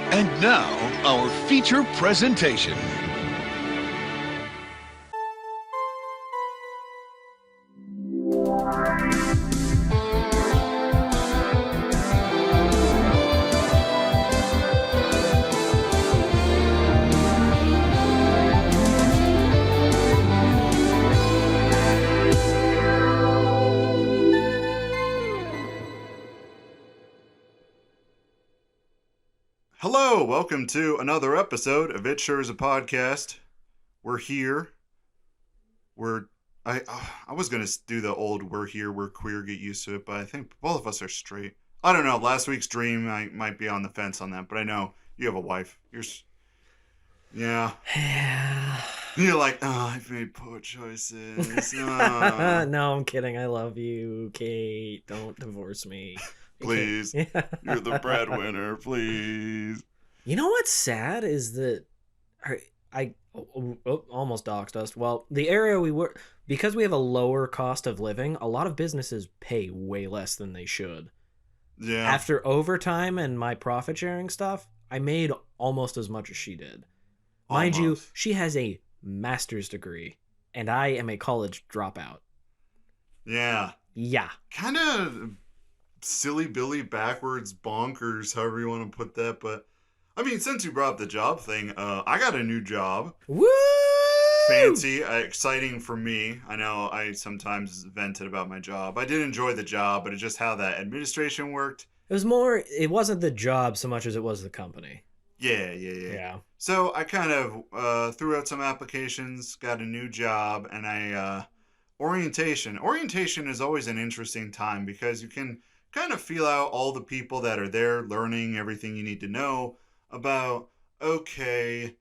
And now, our feature presentation. Hello, welcome to another episode of It Sure Is a Podcast. We're here. I was gonna do the old "we're here, we're queer, get used to it," but I think both of us are straight. I don't know. Last week's dream, I might be on the fence on that, but I know you have a wife. Yeah. You're like, oh, I've made poor choices. Oh. No, I'm kidding. I love you, Kate. Don't divorce me. Please. You're the breadwinner, please. You know what's sad is that I almost doxed us. Well, the area we were, because we have a lower cost of living, a lot of businesses pay way less than they should. Yeah. After overtime and my profit sharing stuff, I made almost as much as she did. Mind you, she has a master's degree, and I am a college dropout. Yeah. Yeah. Kind of silly Billy backwards bonkers, however you want to put that. But I mean, since you brought up the job thing, I got a new job. Woo! Fancy, exciting for me. I know I sometimes vented about my job. I did enjoy the job, but it's just how that administration worked. It wasn't the job so much as it was the company. Yeah. So I kind of threw out some applications, got a new job, and orientation. Orientation is always an interesting time because you can kind of feel out all the people that are there learning everything you need to know about, okay,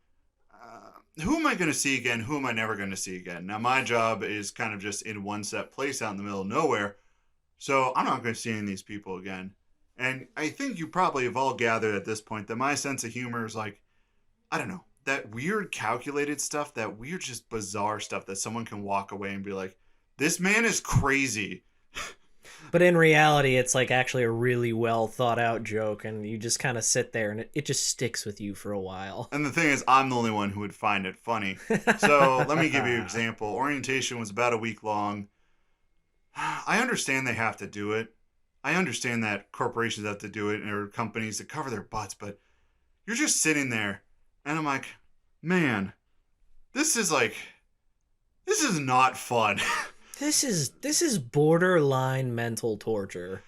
who am I going to see again? Who am I never going to see again? Now, my job is kind of just in one set place out in the middle of nowhere, so I'm not going to see any of these people again. And I think you probably have all gathered at this point that my sense of humor is like, I don't know, that weird calculated stuff, that weird just bizarre stuff that someone can walk away and be like, this man is crazy. But in reality, it's like actually a really well thought out joke, and you just kind of sit there and it just sticks with you for a while. And the thing is, I'm the only one who would find it funny. So let me give you an example. Orientation was about a week long. I understand they have to do it. I understand that corporations have to do it and there are companies that cover their butts, but you're just sitting there and I'm like, man, this is not fun. This is borderline mental torture.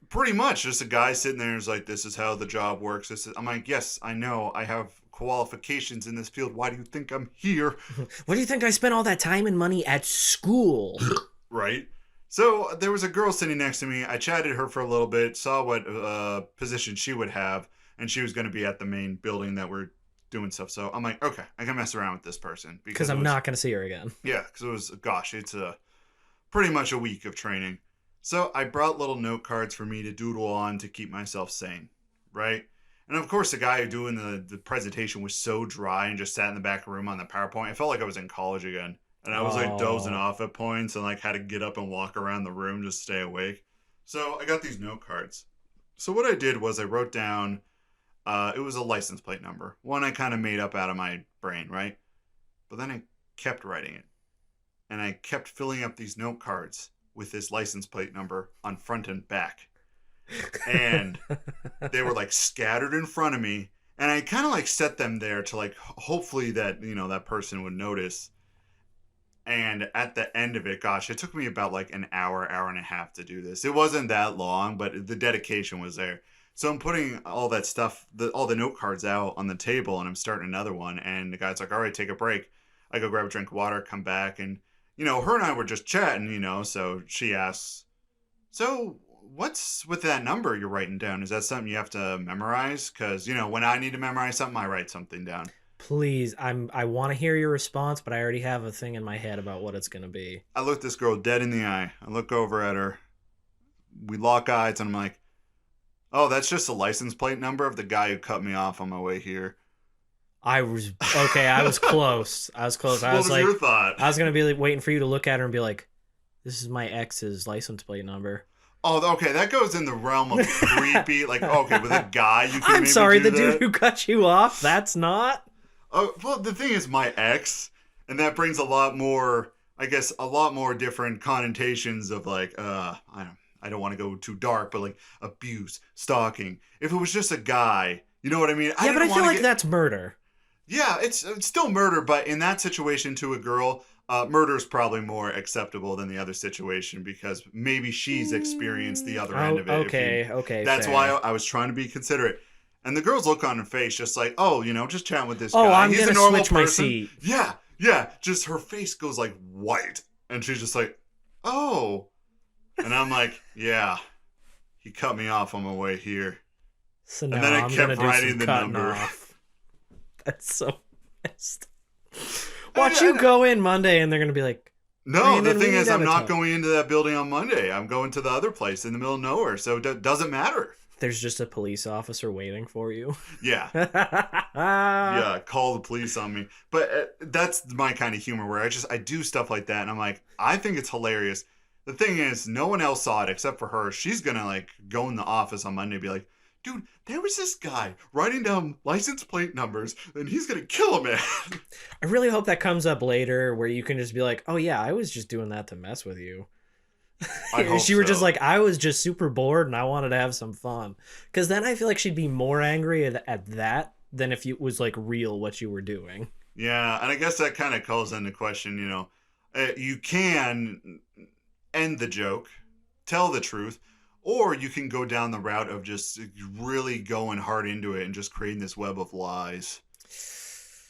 Pretty much just a guy sitting there is like, this is how the job works. I'm like, yes, I know. I have qualifications in this field. Why do you think I'm here? What do you think I spent all that time and money at school? Right. So there was a girl sitting next to me. I chatted her for a little bit, saw what position she would have, and she was going to be at the main building that we're doing stuff. So I'm like, okay, I can mess around with this person. Because I'm not going to see her again. Yeah, because it's pretty much a week of training. So I brought little note cards for me to doodle on to keep myself sane, right? And of course, the guy doing the presentation was so dry and just sat in the back of the room on the PowerPoint. I felt like I was in college again. And I was like dozing off at points and like had to get up and walk around the room just to stay awake. So I got these note cards. So what I did was I wrote down, it was a license plate number. One I kind of made up out of my brain, right? But then I kept writing it. And I kept filling up these note cards with this license plate number on front and back. And they were like scattered in front of me. And I kind of like set them there to like, hopefully that, that person would notice. And at the end of it, gosh, it took me about like an hour and a half to do this. It wasn't that long, but the dedication was there. So I'm putting all that stuff, all the note cards out on the table, and I'm starting another one. And the guy's like, all right, take a break. I go grab a drink of water, come back. And, her and I were just chatting, so she asks, so what's with that number you're writing down? Is that something you have to memorize? Because, when I need to memorize something, I write something down. Please, I want to hear your response, but I already have a thing in my head about what it's going to be. I look this girl dead in the eye. I look over at her. We lock eyes, and I'm like, oh, that's just a license plate number of the guy who cut me off on my way here. I was close. What was your thought? I was going to be like, waiting for you to look at her and be like, this is my ex's license plate number. Oh, okay, that goes in the realm of creepy. Like, okay, with a guy, you can I'm maybe sorry, do the that. dude who cut you off, that's not? Oh, well, the thing is, my ex, and that brings a lot more, I guess, a lot more different connotations of like, I don't want to go too dark, but like abuse, stalking. If it was just a guy, you know what I mean? Yeah, but I feel like that's murder. Yeah, it's still murder, but in that situation to a girl, murder is probably more acceptable than the other situation because maybe she's experienced the other end of it. Okay, That's fair. why I was trying to be considerate. And the girl's look on her face, just like, oh, just chatting with this Oh, guy. I'm He's gonna a normal switch my person. seat. Yeah. Just her face goes like white, and she's just like, oh. And I'm like, yeah, he cut me off on my way here. So And now then it I'm kept gonna do writing some the cutting number. off. That's so messed. Watch you go in Monday, and they're gonna be like, No, Brandon, the we thing need is, to have I'm a not talk. going into that building on Monday. I'm going to the other place in the middle of nowhere, so it doesn't matter. There's just a police officer waiting for you. Yeah. Yeah, call the police on me. But that's my kind of humor where I do stuff like that, and I'm like, I think it's hilarious. The thing is, no one else saw it except for her. She's gonna like go in the office on Monday and be like, dude, there was this guy writing down license plate numbers, and he's gonna kill a man. I really hope that comes up later where you can just be like, oh yeah, I was just doing that to mess with you. I hope She were just so. like, I was just super bored and I wanted to have some fun. Because then I feel like she'd be more angry at that than if it was like real what you were doing. Yeah, and I guess that kind of calls into question, you can end the joke, tell the truth, or you can go down the route of just really going hard into it and just creating this web of lies.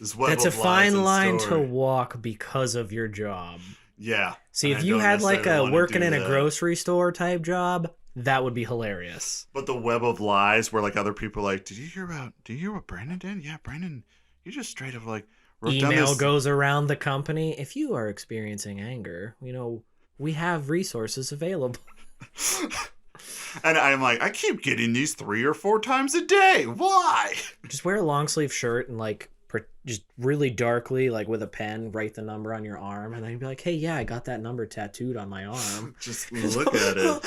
That's a fine line to walk because of your job. Yeah. See, if you had like a working in a grocery store type job, that would be hilarious. But the web of lies where like other people are like, do you hear what Brandon did? Yeah, Brandon, you just straight up like email goes around the company. If you are experiencing anger, we have resources available. And I'm like, I keep getting these 3 or 4 times a day. Why? Just wear a long sleeve shirt and like just really darkly, like with a pen, write the number on your arm, and then you'd be like, hey, yeah, I got that number tattooed on my arm. Just look at it.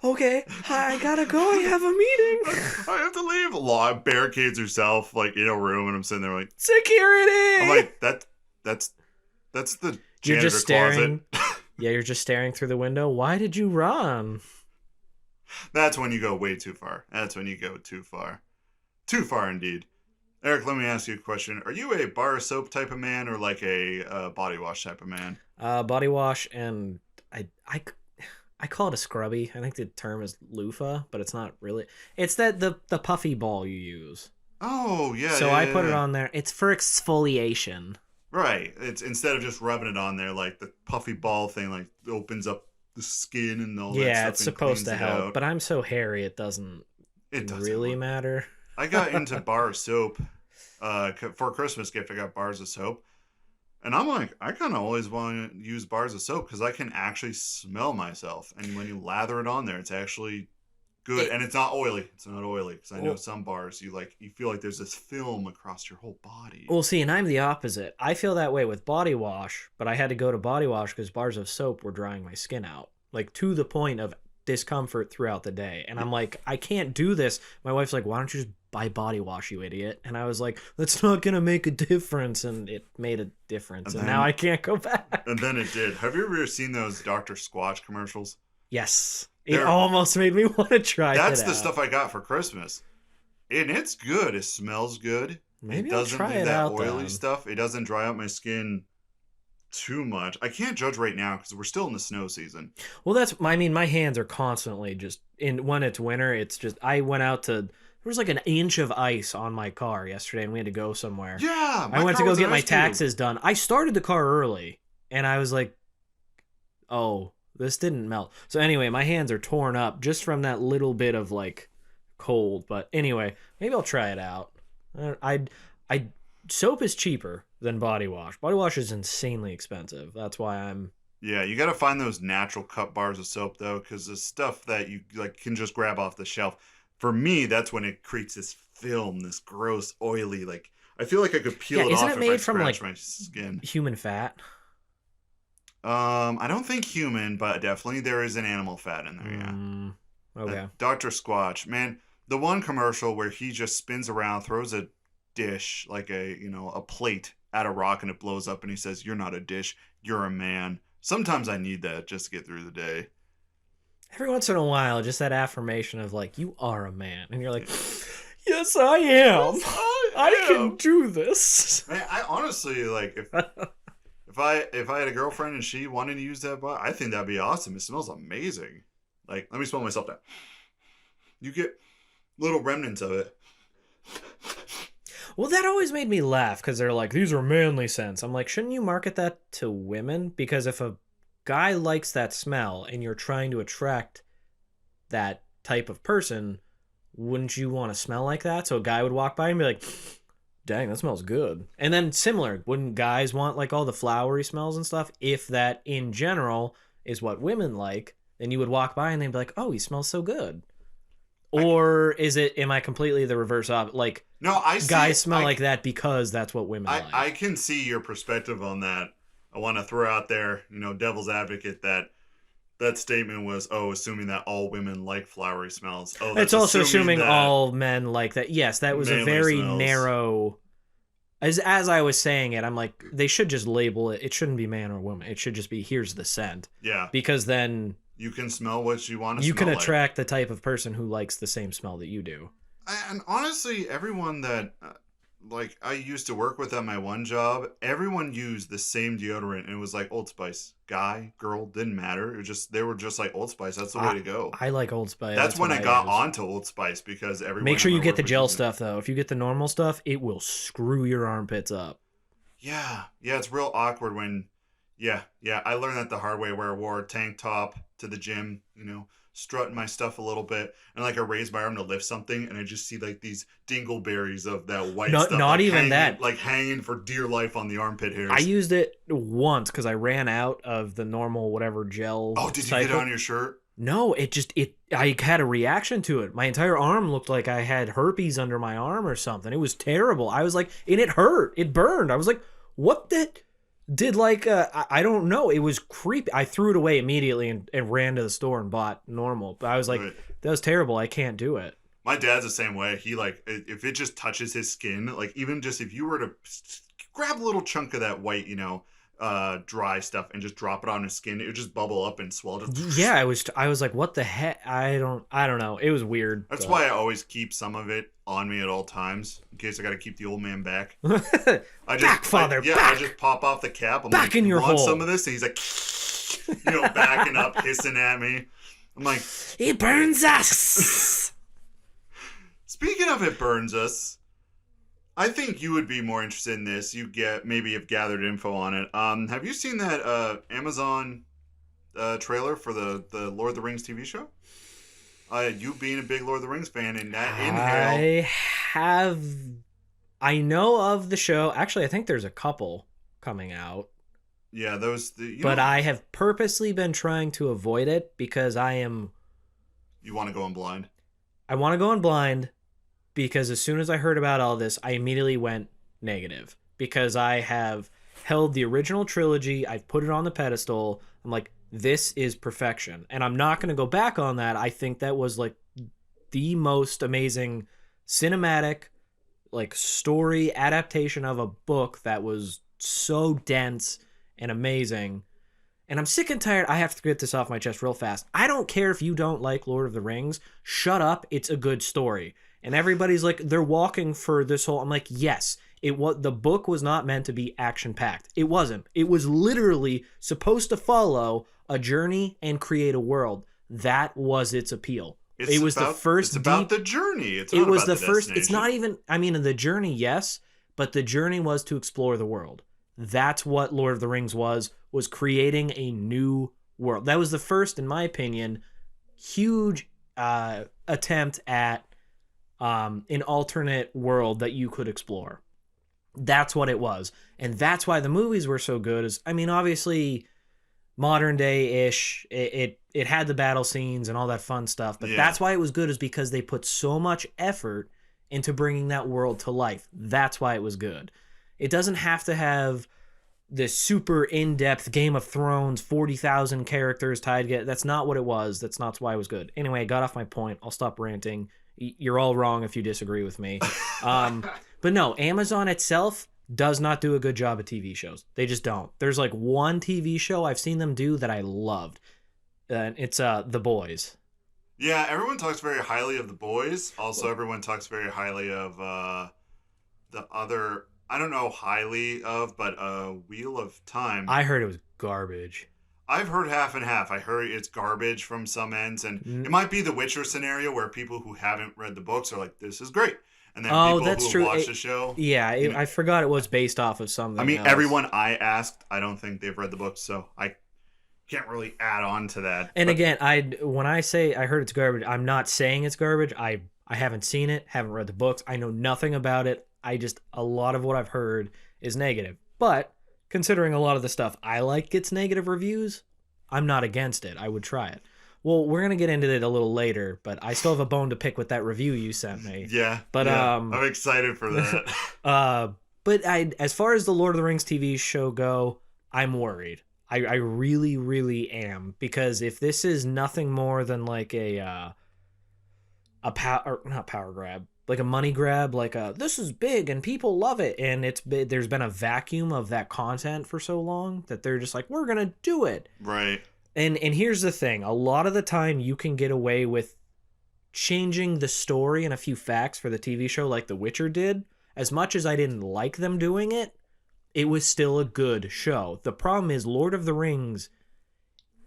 Okay, I gotta go. I have a meeting. I have to leave. Law barricades herself like in a room, and I'm sitting there like security. I'm like that's the janitor you're just staring. closet. Yeah, you're just staring through the window. Why did you run? That's when you go way too far. That's when you go too far. Too far indeed. Eric, let me ask you a question. Are you a bar of soap type of man or like a body wash type of man? Body wash, and I call it a scrubby. I think the term is loofah, but it's not really. It's the puffy ball you use. Oh, yeah. So yeah, I yeah, put it yeah. on there. It's for exfoliation. Right. It's instead of just rubbing it on there, like the puffy ball thing, like opens up the skin and all that stuff. Yeah, it's supposed to and help, cleans it out. but I'm so hairy it doesn't really help. matter. I got into bar soap. For a Christmas gift, I got bars of soap. And I'm like, I kind of always want to use bars of soap because I can actually smell myself. And when you lather it on there, it's actually good. And it's not oily. It's not oily. Because I know some bars, you feel like there's this film across your whole body. Well, see, and I'm the opposite. I feel that way with body wash, but I had to go to body wash because bars of soap were drying my skin out. Like, to the point of discomfort throughout the day. And I'm like, I can't do this. My wife's like, why don't you just buy body wash, you idiot? And I was like, that's not gonna make a difference. And it made a difference, and now I can't go back. And then it did. Have you ever seen those Dr. Squatch commercials? Yes, it almost made me want to try that's it the out. stuff I got for Christmas, and it's good. It smells good. Maybe it I'll doesn't try do it that out oily then. stuff. It doesn't dry out my skin too much. I can't judge right now because we're still in the snow season. Well, my hands are constantly just when it's winter. It's just I went out to. There was like an inch of ice on my car yesterday, and we had to go somewhere. Yeah, I went to go get my taxes done. I started the car early, and I was like, "Oh, this didn't melt." So anyway, my hands are torn up just from that little bit of like cold. But anyway, maybe I'll try it out. Soap is cheaper than body wash. Body wash is insanely expensive. That's why I'm. Yeah, you got to find those natural cut bars of soap though, because the stuff that you like can just grab off the shelf. For me, that's when it creates this film, this gross, oily, like I feel like I could peel it off isn't it if made I from scratch like my skin. human fat? I don't think human, but definitely there is an animal fat in there. Yeah. Okay. Dr. Squatch, man, the one commercial where he just spins around, throws a dish like a plate at a rock and it blows up, and he says, "You're not a dish, you're a man." Sometimes I need that just to get through the day. Every once in a while, just that affirmation of like, you are a man, and you're like, yes, I am. Yes, I can do this. Man, I honestly like if I had a girlfriend and she wanted to use that butt, I think that'd be awesome. It smells amazing. Like, let me smell myself down. You get little remnants of it. Well, that always made me laugh because they're like, these are manly scents. I'm like, shouldn't you market that to women? Because if a guy likes that smell and you're trying to attract that type of person, wouldn't you want to smell like that? So a guy would walk by and be like, dang, that smells good. And then similar, wouldn't guys want like all the flowery smells and stuff? If that in general is what women like, then you would walk by and they'd be like, oh, he smells so good. Or am I completely the reverse of like, no, guys smell like that because that's what women like? I can see your perspective on that. I want to throw out there, devil's advocate, that statement was, assuming that all women like flowery smells. Oh, that's it's also assuming all men like that. Yes, that was a very narrow. As I was saying it, I'm like, they should just label it. It shouldn't be man or woman. It should just be, here's the scent. Yeah. Because then you can smell what you want to smell. You can attract the type of person who likes the same smell that you do. And honestly, everyone that I used to work with at my one job, everyone used the same deodorant, and it was like Old Spice. Guy, girl, didn't matter. It was just, they were just like Old Spice. That's the way to go. I like Old Spice. That's when I got onto Old Spice, because everyone. Make sure you get the gel stuff though. If you get the normal stuff, it will screw your armpits up. Yeah, it's real awkward when. Yeah. I learned that the hard way, where I wore a tank top to the gym, strutting my stuff a little bit, and I raise my arm to lift something, and I just see these dingleberries of that white stuff. Not even that. Hanging for dear life on the armpit hairs. I used it once because I ran out of the normal whatever gel. Oh, did you get it on your shirt? No, I had a reaction to it. My entire arm looked like I had herpes under my arm or something. It was terrible. I was like, and it hurt. It burned. I was like, what the... I don't know. It was creepy. I threw it away immediately and ran to the store and bought normal. But I was like, that was terrible. I can't do it. My dad's the same way. He if it just touches his skin, even just if you were to grab a little chunk of that white, dry stuff and just drop it on his skin, it would just bubble up and swell. Yeah, I was like, what the heck? I don't know. It was weird. That's why I always keep some of it on me at all times, in case I got to keep the old man back. I just pop off the cap. I'm back like, in your hole. Want some of this? And he's like, backing up, hissing at me. I'm like, it burns us. Speaking of it burns us, I think you would be more interested in this. You maybe have gathered info on it. Have you seen that Amazon trailer for the Lord of the Rings TV show? You being a big Lord of the Rings fan, and that inhale. I know of the show. Actually, I think there's a couple coming out. Yeah, but I have purposely been trying to avoid it because You want to go in blind? I want to go in blind because as soon as I heard about all this, I immediately went negative because I have held the original trilogy. I've put it on the pedestal. I'm like, this is perfection. And I'm not going to go back on that. I think that was the most amazing cinematic story adaptation of a book that was so dense and amazing. And I'm sick and tired. I have to get this off my chest real fast. I don't care if you don't like Lord of the Rings. Shut up. It's a good story. And everybody's like, they're walking for this whole... I'm like, yes. The book was not meant to be action-packed. It wasn't. It was literally supposed to follow a journey and create a world. That was its appeal. It's about the journey. It's not even... I mean, the journey, yes. But the journey was to explore the world. That's what Lord of the Rings was creating a new world. That was the first, in my opinion, huge attempt at an alternate world that you could explore. That's what it was. And that's why the movies were so good. Obviously, modern day-ish, it had the battle scenes and all that fun stuff. But that's why it was good, is because they put so much effort into bringing that world to life. That's why it was good. It doesn't have to have this super in-depth Game of Thrones, 40,000 characters tied together. That's not what it was. That's not why it was good. Anyway, I got off my point. I'll stop ranting. You're all wrong if you disagree with me. But no, Amazon itself does not do a good job at TV shows. They just don't. There's like one TV show I've seen them do that I loved. And it's The Boys. Yeah, everyone talks very highly of The Boys. Also, everyone talks very highly of the other... I don't know highly of, but Wheel of Time. I heard it was garbage. I've heard half and half. I heard it's garbage from some ends, and it might be the Witcher scenario where people who haven't read the books are like, "This is great," and then people who watch the show. Yeah, I forgot it was based off of something. I mean, else. Everyone I asked, I don't think they've read the books, so I can't really add on to that. And again, when I say I heard it's garbage, I'm not saying it's garbage. I haven't seen it, haven't read the books. I know nothing about it. A lot of what I've heard is negative. But considering a lot of the stuff I like gets negative reviews, I'm not against it. I would try it. Well, we're going to get into it a little later, but I still have a bone to pick with that review you sent me. Yeah. But I'm excited for that. But as far as the Lord of the Rings TV show go, I'm worried. I really, really am, because if this is nothing more than like not power grab, like a money grab, like this is big and people love it, and there's been a vacuum of that content for so long that they're just like, we're gonna do it, right? And here's the thing: a lot of the time you can get away with changing the story and a few facts for the TV show, like The Witcher did. As much as I didn't like them doing it, it was still a good show. The problem is Lord of the Rings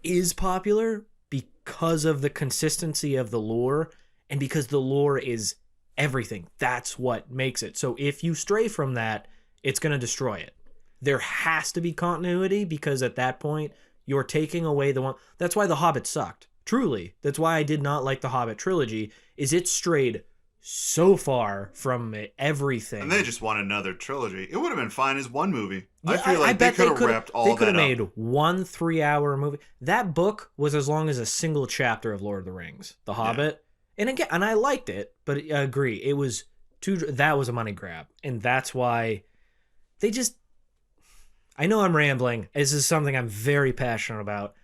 is popular because of the consistency of the lore, and because the lore is everything. That's what makes it. So if you stray from that, it's going to destroy it. There has to be continuity, because at that point you're taking away the one. That's why The Hobbit sucked. Truly. That's why I did not like the Hobbit trilogy, is it strayed so far from everything. And they just want another trilogy. It would have been fine as one movie. Yeah, I feel like they could have wrapped all that up. They could have made 1 3-hour movie. That book was as long as a single chapter of Lord of the Rings, The Hobbit. Yeah. And I liked it, but I agree, it was that was a money grab, and that's why they just. I know I'm rambling. This is something I'm very passionate about.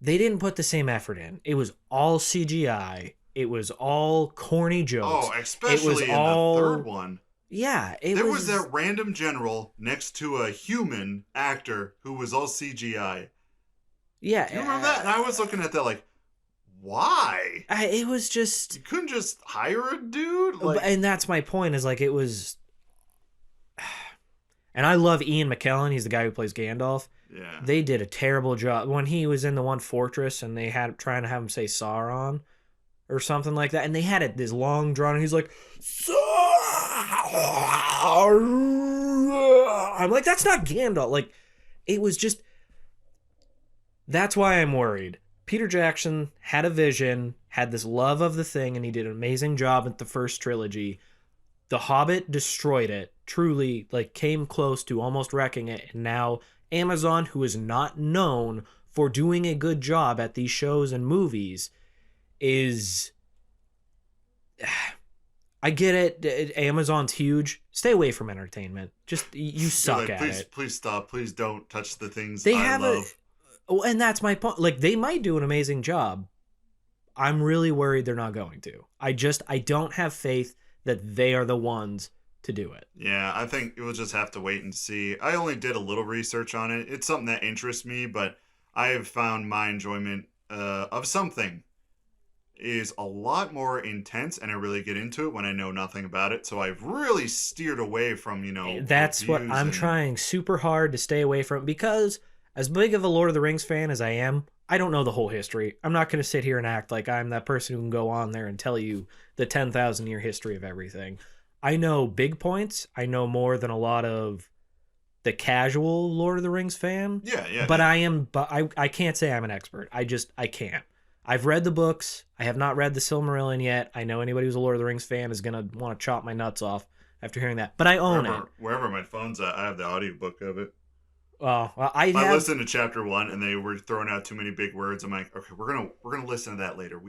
They didn't put the same effort in. It was all CGI. It was all corny jokes. Oh, especially in the third one. Yeah, there was that random general next to a human actor who was all CGI. Yeah, you remember that? And I was looking at that like, why? It was just... You couldn't just hire a dude? And that's my point, is like, it was... And I love Ian McKellen. He's the guy who plays Gandalf. Yeah. They did a terrible job. When he was in the one fortress and they had trying to have him say Sauron or something like that, and they had it this long drawn, and he's like, I'm like, that's not Gandalf. Like, it was just... That's why I'm worried. Peter Jackson had a vision, had this love of the thing, and he did an amazing job at the first trilogy. The Hobbit destroyed it, truly, like, came close to almost wrecking it, and now Amazon, who is not known for doing a good job at these shows and movies, is... I get it. Amazon's huge. Stay away from entertainment. Just, you suck at it. Please stop. Please don't touch the things I love. And that's my point. Like, they might do an amazing job. I'm really worried they're not going to. I don't have faith that they are the ones to do it. Yeah, I think we'll just have to wait and see. I only did a little research on it. It's something that interests me, but I have found my enjoyment of something is a lot more intense, and I really get into it when I know nothing about it. So I've really steered away from, That's what I'm trying super hard to stay away from, because as big of a Lord of the Rings fan as I am, I don't know the whole history. I'm not going to sit here and act like I'm that person who can go on there and tell you the 10,000 year history of everything. I know big points. I know more than a lot of the casual Lord of the Rings fan. Yeah. But I can't say I'm an expert. I can't. I've read the books. I have not read the Silmarillion yet. I know anybody who's a Lord of the Rings fan is going to want to chop my nuts off after hearing that. But I own it. Wherever my phone's at, I have the audiobook of it. Well, I listened to chapter 1 and they were throwing out too many big words. I'm like, okay, we're gonna listen to that later.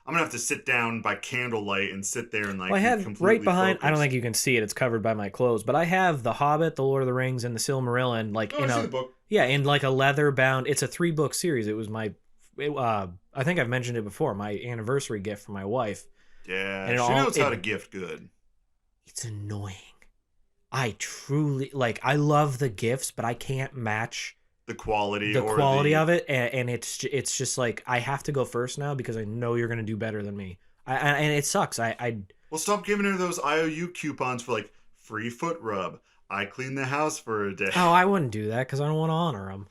I'm gonna have to sit down by candlelight and sit there and like. Well, I be have completely right behind. I don't focused. think you can see it. It's covered by my clothes, but I have The Hobbit, The Lord of the Rings, and The Silmarillion. Like Oh, I see the book. yeah, in like a leather bound. It's a 3-book series. It was I think I've mentioned it before. My anniversary gift for my wife. Yeah, And she knows how to gift good. It's annoying. I truly like. I love the gifts, but I can't match The quality of it, and it's just like I have to go first now because I know you're gonna do better than me. And it sucks. Well, stop giving her those IOU coupons for like free foot rub. I clean the house for a day. I wouldn't do that because I don't want to honor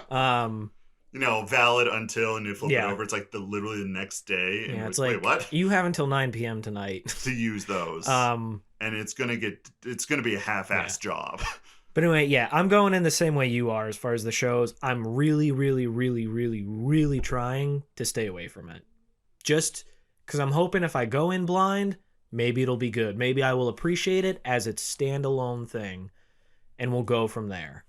them. You know, valid until, and you flip Yeah. it over. It's like literally the next day. And Yeah, it's wait, like what? you have until 9 p.m. tonight. To use those. And it's gonna be a half-ass job. But anyway, yeah, I'm going in the same way you are as far as the shows. I'm really, really, really, really, really trying to stay away from it. Just because I'm hoping if I go in blind, maybe it'll be good. Maybe I will appreciate it as its standalone thing, and we'll go from there.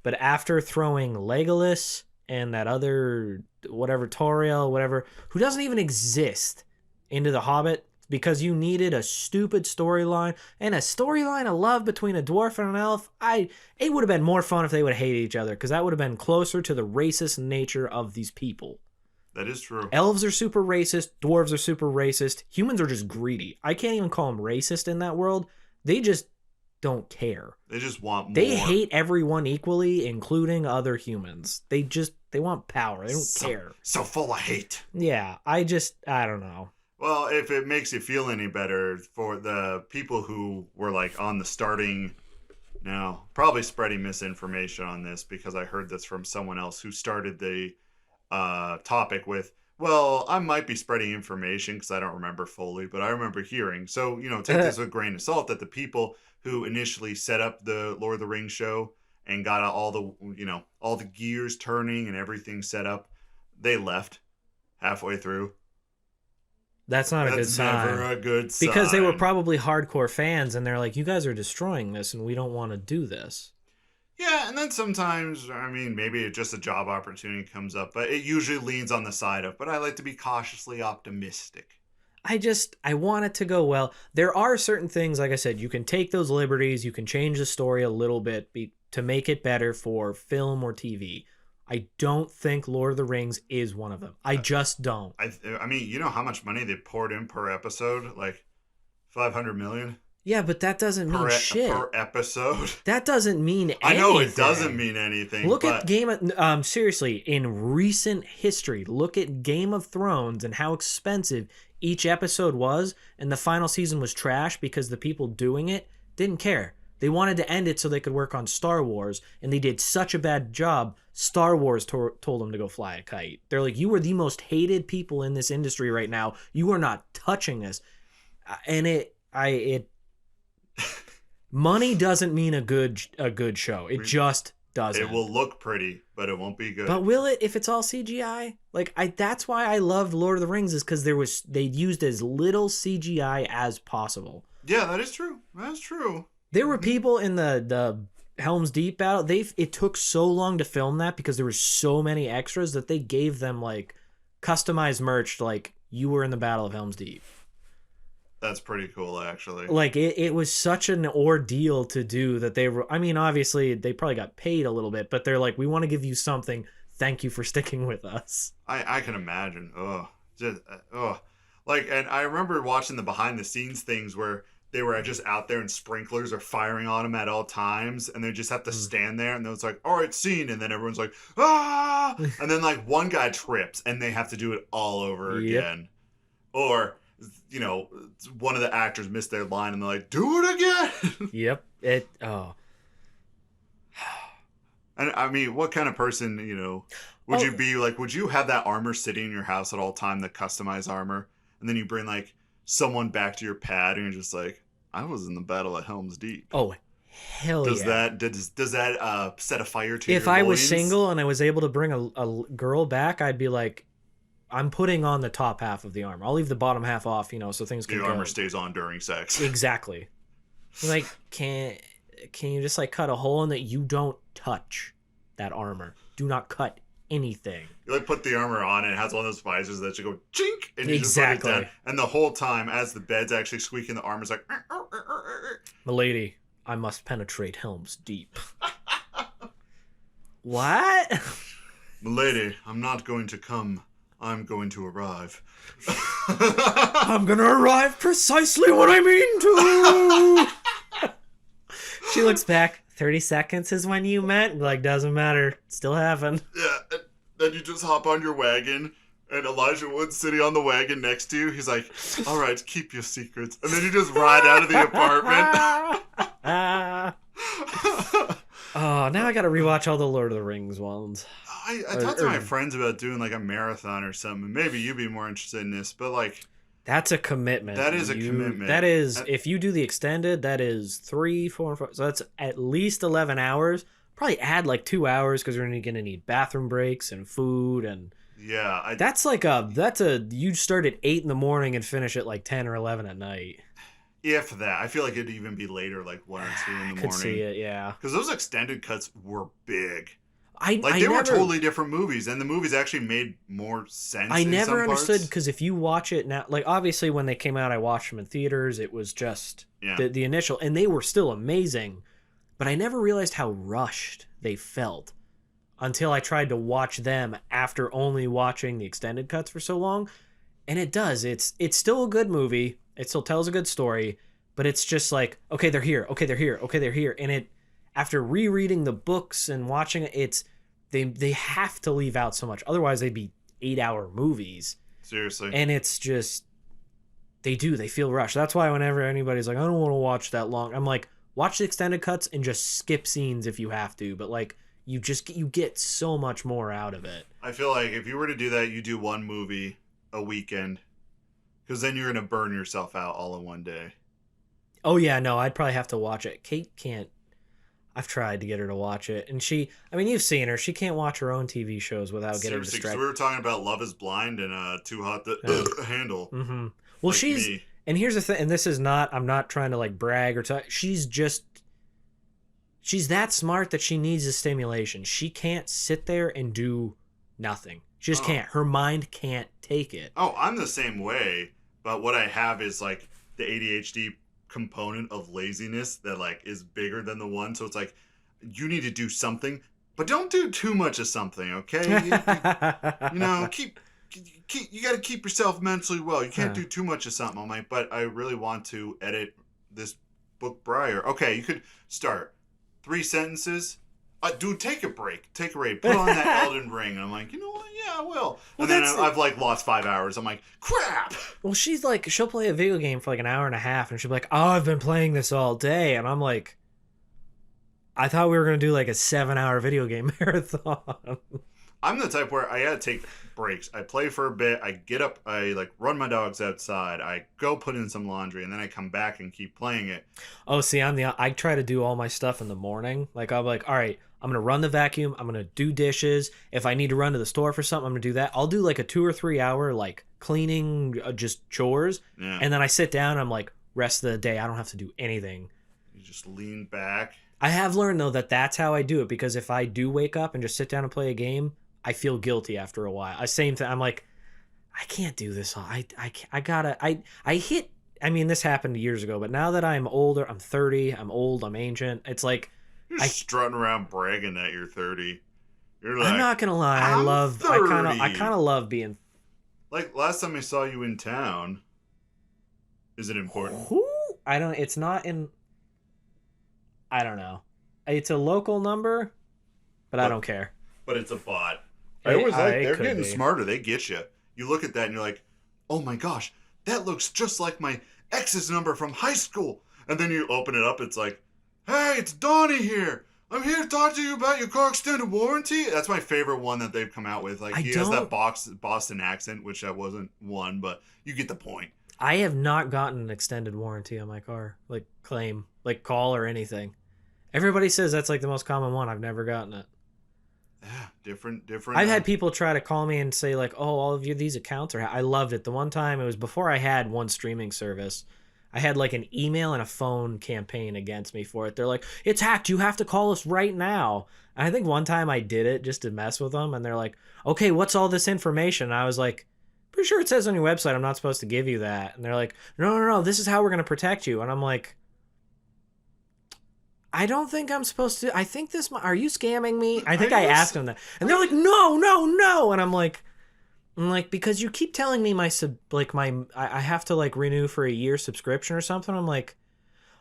But after throwing Legolas and that other whatever Toriel, whatever, who doesn't even exist, into The Hobbit because you needed a stupid storyline and a storyline of love between a dwarf and an elf, it would have been more fun if they would have hated each other because that would have been closer to the racist nature of these people. That is true. Elves are super racist. Dwarves are super racist. Humans are just greedy. I can't even call them racist in that world. They just don't care. They just want more. They hate everyone equally, including other humans. They want power. They don't care. So full of hate. Yeah, I don't know. Well, if it makes you feel any better, for the people who were like on the starting, now probably spreading misinformation on this because I heard this from someone else who started the topic with, well, I might be spreading information because I don't remember fully, but I remember hearing. So, take this with a grain of salt that the people who initially set up the Lord of the Rings show and got all the gears turning and everything set up, they left halfway through. That's not a good sign. That's never a good sign. Because they were probably hardcore fans and they're like, you guys are destroying this and we don't want to do this. Yeah, and then sometimes, maybe just a job opportunity comes up, but it usually leans on the side of, but I like to be cautiously optimistic. I want it to go well. There are certain things, like I said, you can take those liberties, you can change the story a little bit to make it better for film or TV. I don't think Lord of the Rings is one of them. I just don't. You know how much money they poured in per episode? Like $500 million? Yeah, but that doesn't mean shit. Per episode? That doesn't mean anything. I know it doesn't mean anything. Look at seriously, in recent history, look at Game of Thrones and how expensive each episode was, and the final season was trash because the people doing it didn't care. They wanted to end it so they could work on Star Wars, and they did such a bad job, Star Wars told them to go fly a kite. They're like, you are the most hated people in this industry right now. You are not touching this. And money doesn't mean a good show. It just doesn't. It will look pretty, but it won't be good. But will it if it's all CGI? That's why I loved Lord of the Rings, is because they used as little CGI as possible. Yeah, that is true. That's true. There were people in the Helm's Deep battle. It took so long to film that because there were so many extras that they gave them like customized merch, like you were in the Battle of Helm's Deep. That's pretty cool, actually. Like it was such an ordeal to do that they were. I mean, obviously they probably got paid a little bit, but they're like, we want to give you something. Thank you for sticking with us. I can imagine. And I remember watching the behind the scenes things where they were just out there and sprinklers are firing on them at all times, and they just have to stand there, and then it's like, all right, scene, and then everyone's like, ah, and then like one guy trips, and they have to do it all over again, or one of the actors missed their line, and they're like, do it again. Yep. And I mean, what kind of person, would you be like? Would you have that armor sitting in your house at all time, the customized armor, and then you bring like someone back to your pad, and you're just like, I was in the Battle of Helm's Deep. Oh, hell yeah! Does that set a fire to your If I was loins? single and I was able to bring a girl back, I'd be like, I'm putting on the top half of the armor. I'll leave the bottom half off, so things can your go. armor stays on during sex. Exactly. Like, can you just like cut a hole in that? You don't touch that armor. Do not cut anything. You like put the armor on and it has one of those visors that you go chink and you Exactly. just put it down. And the whole time as the bed's actually squeaking, the armor's like Milady, I must penetrate Helm's Deep. What? Milady, I'm not going to come. I'm going to arrive. I'm gonna arrive precisely when I mean to. She looks back. 30 seconds is when you meant. Like, doesn't matter. Still happened. Yeah, and then you just hop on your wagon, and Elijah Wood's sitting on the wagon next to you. He's like, all right, keep your secrets. And then you just ride out of the apartment. Oh, now I gotta rewatch all the Lord of the Rings ones. I talked to my friends about doing like a marathon or something. Maybe you'd be more interested in this, but like... That's a commitment. That is a commitment. That is, if you do the extended, that is 3, 4, 5. So that's at least 11 hours. Probably add like 2 hours because you're going to need bathroom breaks and food. And yeah. You start at 8 in the morning and finish at like 10 or 11 at night. If that. I feel like it'd even be later, like 1 or 2 in the morning. Could see it, yeah. Because those extended cuts were big. They were totally different movies, and the movies actually made more sense. I never understood, because if you watch it now, like obviously when they came out, I watched them in theaters. It was just the initial, and they were still amazing, but I never realized how rushed they felt until I tried to watch them after only watching the extended cuts for so long. And it does. It's still a good movie. It still tells a good story, but it's just like, okay, they're here. Okay, they're here. Okay, they're here. And it, after rereading the books and watching it, they have to leave out so much. Otherwise, they'd be 8-hour movies. Seriously. And it's just, they feel rushed. That's why whenever anybody's like, I don't want to watch that long, I'm like, watch the extended cuts and just skip scenes if you have to. But like, you get so much more out of it. I feel like if you were to do that, you do one movie a weekend, because then you're going to burn yourself out all in one day. Oh yeah, no, I'd probably have to watch it. Kate can't. I've tried to get her to watch it, and you've seen her. She can't watch her own TV shows without getting distracted. Because we were talking about Love is Blind and Too Hot to Handle. Mm-hmm. Well, like and here's the thing, and this is not, I'm not trying to like brag or talk. She's that smart that she needs the stimulation. She can't sit there and do nothing. She just can't. Her mind can't take it. Oh, I'm the same way, but what I have is like the ADHD component of laziness that like is bigger than the one. So it's like, you need to do something, but don't do too much of something, okay? You know, you got to keep yourself mentally well. You can't do too much of something. I'm like, but I really want to edit this book Briar. Okay, you could start 3 sentences. Dude, take a break. Put on that Elden Ring. And I'm like, you know what? Yeah, I will. And then I've like lost 5 hours. I'm like, crap. Well, she's like, she'll play a video game for like an hour and a half, and she'll be like, oh, I've been playing this all day. And I'm like, I thought we were going to do like a 7-hour video game marathon. I'm the type where I got to take breaks. I play for a bit. I get up. I like run my dogs outside. I go put in some laundry, and then I come back and keep playing it. Oh, see, I try to do all my stuff in the morning. Like, I'm like, all right, I'm going to run the vacuum. I'm going to do dishes. If I need to run to the store for something, I'm going to do that. I'll do like a 2 or 3 hour, like cleaning, just chores. Yeah. And then I sit down. I'm like, rest of the day, I don't have to do anything. You just lean back. I have learned though that that's how I do it, because if I do wake up and just sit down and play a game, I feel guilty after a while. Same thing. I'm like, I can't do this. I mean, this happened years ago, but now that I'm older, I'm 30, I'm old, I'm ancient. It's like, you're strutting around bragging that you're 30. You're like, I'm not gonna lie. I kind of love being. Like last time I saw you in town. Is it important? It's not in. I don't know. It's a local number, but I don't care. But it's a bot. They're getting smarter. They get you. You look at that and you're like, oh my gosh, that looks just like my ex's number from high school. And then you open it up. It's like, hey, it's Donnie here. I'm here to talk to you about your car extended warranty. That's my favorite one that they've come out with. Like, he has that Boston accent, which I wasn't one, but you get the point. I have not gotten an extended warranty on my car, like claim, like call or anything. Everybody says that's like the most common one. I've never gotten it. Yeah, different. I've had people try to call me and say like, oh, all of these accounts are... I loved it. The one time, it was before I had one streaming service. I had like an email and a phone campaign against me for it. They're like, it's hacked. You have to call us right now. And I think one time I did it just to mess with them. And they're like, okay, what's all this information? And I was like, pretty sure it says on your website I'm not supposed to give you that. And they're like, no, this is how we're going to protect you. And I'm like, I don't think I'm supposed to. I think this, are you scamming me? I think I asked them that. And they're like, no. And I'm like, because you keep telling me I have to like renew for a year subscription or something. I'm like,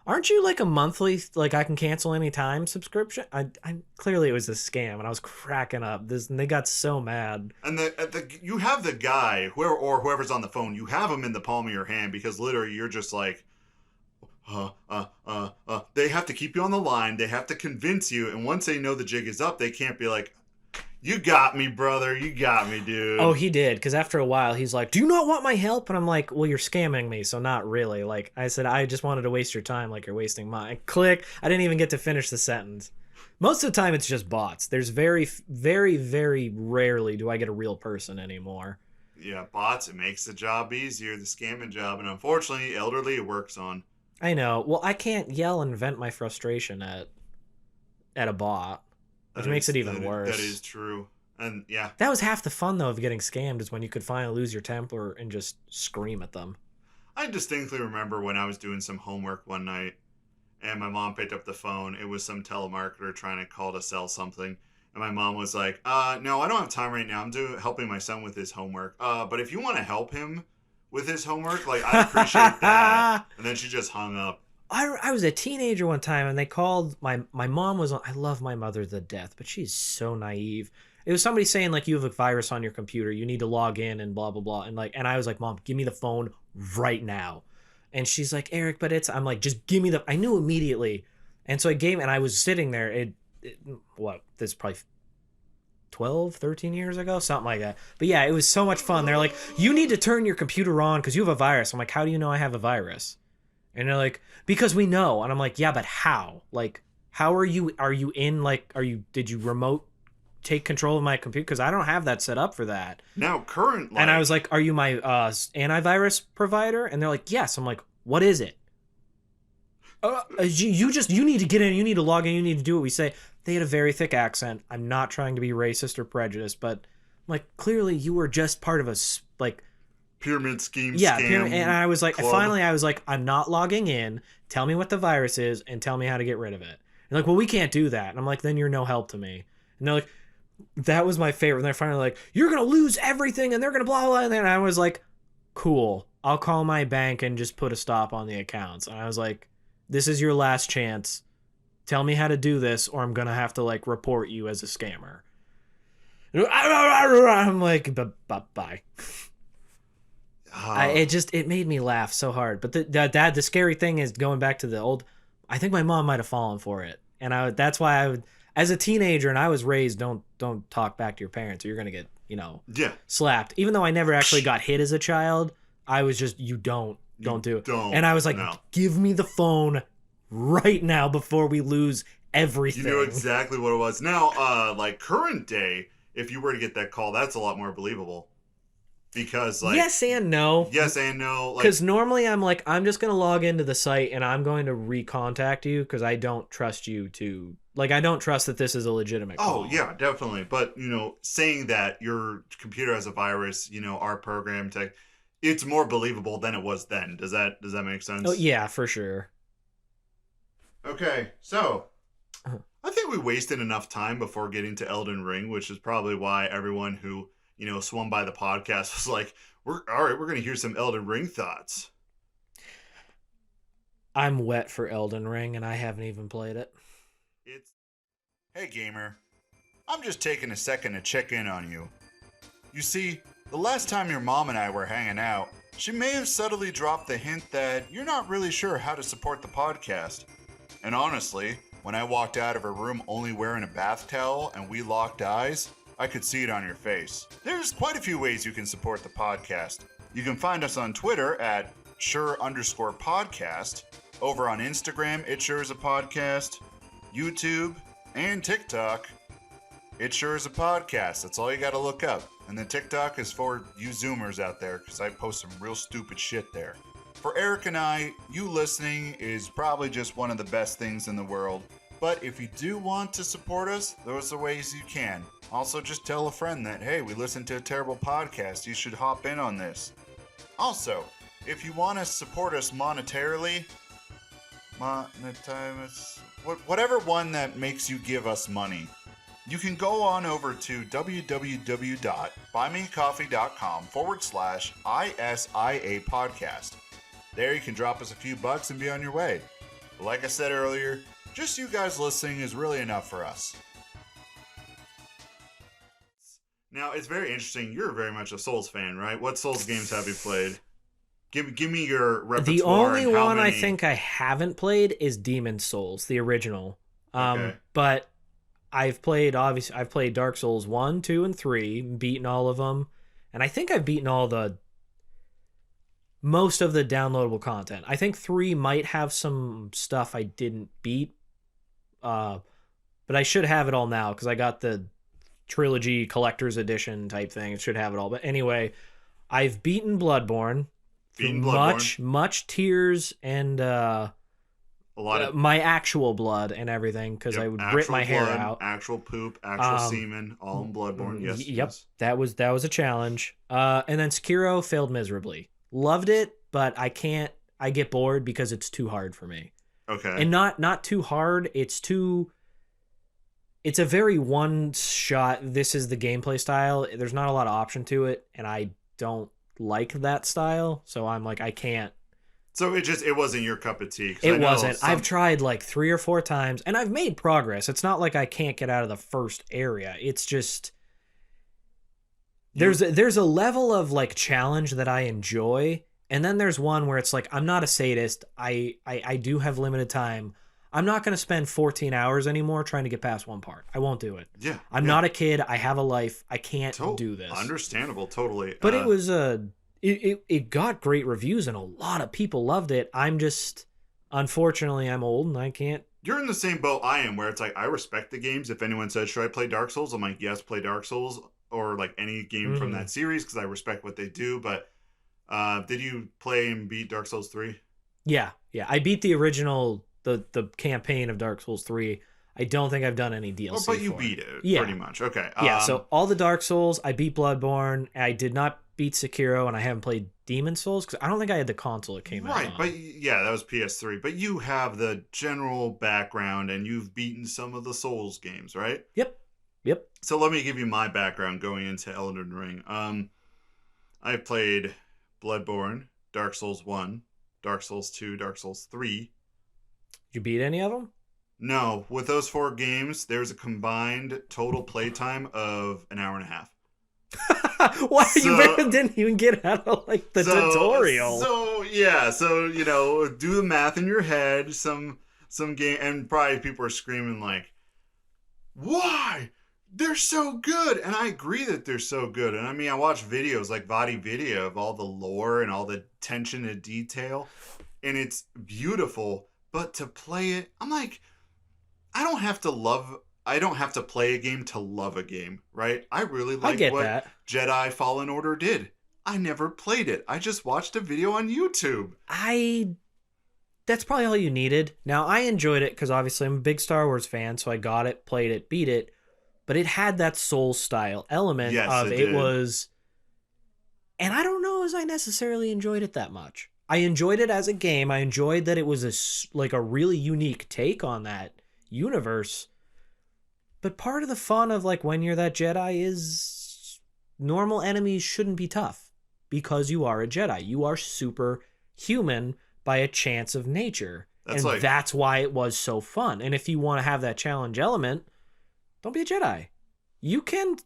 aren't you like a monthly, like I can cancel anytime subscription? I clearly it was a scam, and I was cracking up. And they got so mad. And you have the guy, whoever's on the phone, you have him in the palm of your hand because literally you're just like, they have to keep you on the line. They have to convince you, and once they know the jig is up, they can't be like, you got me, brother. You got me, dude. Oh, he did. Because after a while, he's like, do you not want my help? And I'm like, well, you're scamming me, so not really. Like I said, I just wanted to waste your time like you're wasting mine. Click. I didn't even get to finish the sentence. Most of the time, it's just bots. There's very, very, very rarely do I get a real person anymore. Yeah, bots. It makes the job easier, the scamming job. And unfortunately, elderly, it works on. I know. Well, I can't yell and vent my frustration at a bot. Which makes it even worse. That is true. And yeah. That was half the fun, though, of getting scammed, is when you could finally lose your temper and just scream at them. I distinctly remember when I was doing some homework one night, and my mom picked up the phone. It was some telemarketer trying to call to sell something. And my mom was like, no, I don't have time right now. I'm helping my son with his homework. But if you want to help him with his homework, like, I appreciate that. And then she just hung up. I was a teenager one time, and they called my mom was on. I love my mother to death, but she's so naive. It was somebody saying like, you have a virus on your computer, you need to log in and blah blah blah, and I was like, Mom, give me the phone right now. And she's like, Eric, but I'm like, just give me the. I knew immediately, and so I gave, and I was sitting there. This is probably 12, 13 years ago, something like that. But yeah, it was so much fun. They're like, you need to turn your computer on because you have a virus. I'm like, how do you know I have a virus? And they're like, because we know. And I'm like, yeah, but how? Like, how are you in, like, did you remote take control of my computer? Because I don't have that set up for that. Now, currently. And I was like, are you my antivirus provider? And they're like, yes. I'm like, what is it? You need to get in, you need to log in, you need to do what we say. They had a very thick accent. I'm not trying to be racist or prejudiced, but I'm like, clearly you were just part of a, like, pyramid scheme. Yeah, scam and I was like, club. Finally, I was like, I'm not logging in. Tell me what the virus is and tell me how to get rid of it. And they're like, well, we can't do that. And I'm like, then you're no help to me. And they're like, that was my favorite. And they're finally like, you're gonna lose everything, and they're gonna blah blah. And then I was like, cool. I'll call my bank and just put a stop on the accounts. And I was like, this is your last chance. Tell me how to do this, or I'm gonna have to like report you as a scammer. I'm like, bye. It made me laugh so hard. But the scary thing is, going back to the old, I think my mom might have fallen for it, and that's why I would, as a teenager, and I was raised, don't talk back to your parents or you're gonna get slapped. Even though I never actually got hit as a child, I was just, don't do it. And I was like, give me the phone right now before we lose everything. You know exactly what it was. Now, like current day, if you were to get that call, that's a lot more believable. Because like yes and no. Because normally I'm like, I'm just gonna log into the site and I'm going to recontact you because I don't trust you to, like, I don't trust that this is a legitimate call. Oh yeah, definitely. But saying that your computer has a virus, our program tech, it's more believable than it was then. Does that make sense? Oh yeah, for sure. Okay, so I think we wasted enough time before getting to Elden Ring, which is probably why everyone who swung by the podcast was like, we're going to hear some Elden Ring thoughts. I'm wet for Elden Ring, and I haven't even played it. Hey, gamer. I'm just taking a second to check in on you. You see, the last time your mom and I were hanging out, she may have subtly dropped the hint that you're not really sure how to support the podcast. And honestly, when I walked out of her room only wearing a bath towel and we locked eyes, I could see it on your face. There's quite a few ways you can support the podcast. You can find us on Twitter at sure_podcast, over on Instagram, It Sure Is a Podcast, YouTube, and TikTok. It Sure Is a Podcast. That's all you gotta look up. And then TikTok is for you Zoomers out there, because I post some real stupid shit there. for Eric and I, you listening is probably just one of the best things in the world. But if you do want to support us, those are ways you can. Also, just tell a friend that, hey, we listened to a terrible podcast. You should hop in on this. Also, if you want to support us monetarily, whatever one that makes you give us money, you can go on over to www.buymeacoffee.com/ISIA podcast. There you can drop us a few bucks and be on your way. But like I said earlier, just you guys listening is really enough for us. Now, it's very interesting. You're very much a Souls fan, right? What Souls games have you played? Give me your repertoire. The only one many... I think I haven't played is Demon Souls, the original. Okay. But I've played Dark Souls 1, 2, and 3, beaten all of them. And I think I've beaten most of the downloadable content. I think 3 might have some stuff I didn't beat. But I should have it all now because I got the trilogy collector's edition type thing. It should have it all. But anyway, I've beaten Bloodborne. Much tears and a lot of my actual blood and everything because I would rip my hair out. Actual poop, actual semen, all in Bloodborne. Yes. Yep, yes. that was a challenge. And then Sekiro failed miserably. Loved it, but I can't. I get bored because it's too hard for me. Okay. And not too hard. It's a very one shot. This is the gameplay style. There's not a lot of option to it, and I don't like that style, so I'm like, I can't. So it wasn't your cup of tea. It wasn't. I've tried like 3 or 4 times, and I've made progress. It's not like I can't get out of the first area. It's just there's a level of like challenge that I enjoy, and then there's one where it's like I'm not a sadist. I do have limited time. I'm not going to spend 14 hours anymore trying to get past one part. I won't do it. Yeah. I'm not a kid. I have a life. I can't do this. Understandable, totally. But it was it got great reviews and a lot of people loved it. I'm just, unfortunately, I'm old and I can't. You're in the same boat I am, where it's like, I respect the games. If anyone says, should I play Dark Souls? I'm like, yes, play Dark Souls or like any game from that series because I respect what they do. But did you play and beat Dark Souls 3? Yeah. I beat the original... The campaign of Dark Souls 3. I don't think I've done any DLC but you for beat it, pretty much. Okay. So all the Dark Souls, I beat Bloodborne. I did not beat Sekiro, and I haven't played Demon Souls, because I don't think I had the console it came out on. Right, but yeah, that was PS3. But you have the general background, and you've beaten some of the Souls games, right? Yep. So let me give you my background going into Elden Ring. I've played Bloodborne, Dark Souls 1, Dark Souls 2, Dark Souls 3, you beat any of them? No. With those 4 games, there's a combined total playtime of an hour and a half. Why? You didn't even get out of like the tutorial. So do the math in your head. Some game, and probably people are screaming like, "Why? They're so good!" And I agree that they're so good. And I mean, I watch videos like Vadi Video of all the lore and all the attention to detail, and it's beautiful. But to play it, I'm like, I don't have to play a game to love a game, right? I really like what Jedi Fallen Order did. I never played it. I just watched a video on YouTube. That's probably all you needed. Now, I enjoyed it because obviously I'm a big Star Wars fan, so I got it, played it, beat it. But it had that Souls-style element of it was... And I don't know as I necessarily enjoyed it that much. I enjoyed it as a game. I enjoyed that it was a really unique take on that universe. But part of the fun of like when you're that Jedi is normal enemies shouldn't be tough because you are a Jedi. You are superhuman by a chance of nature. That's why it was so fun. And if you want to have that challenge element, don't be a Jedi.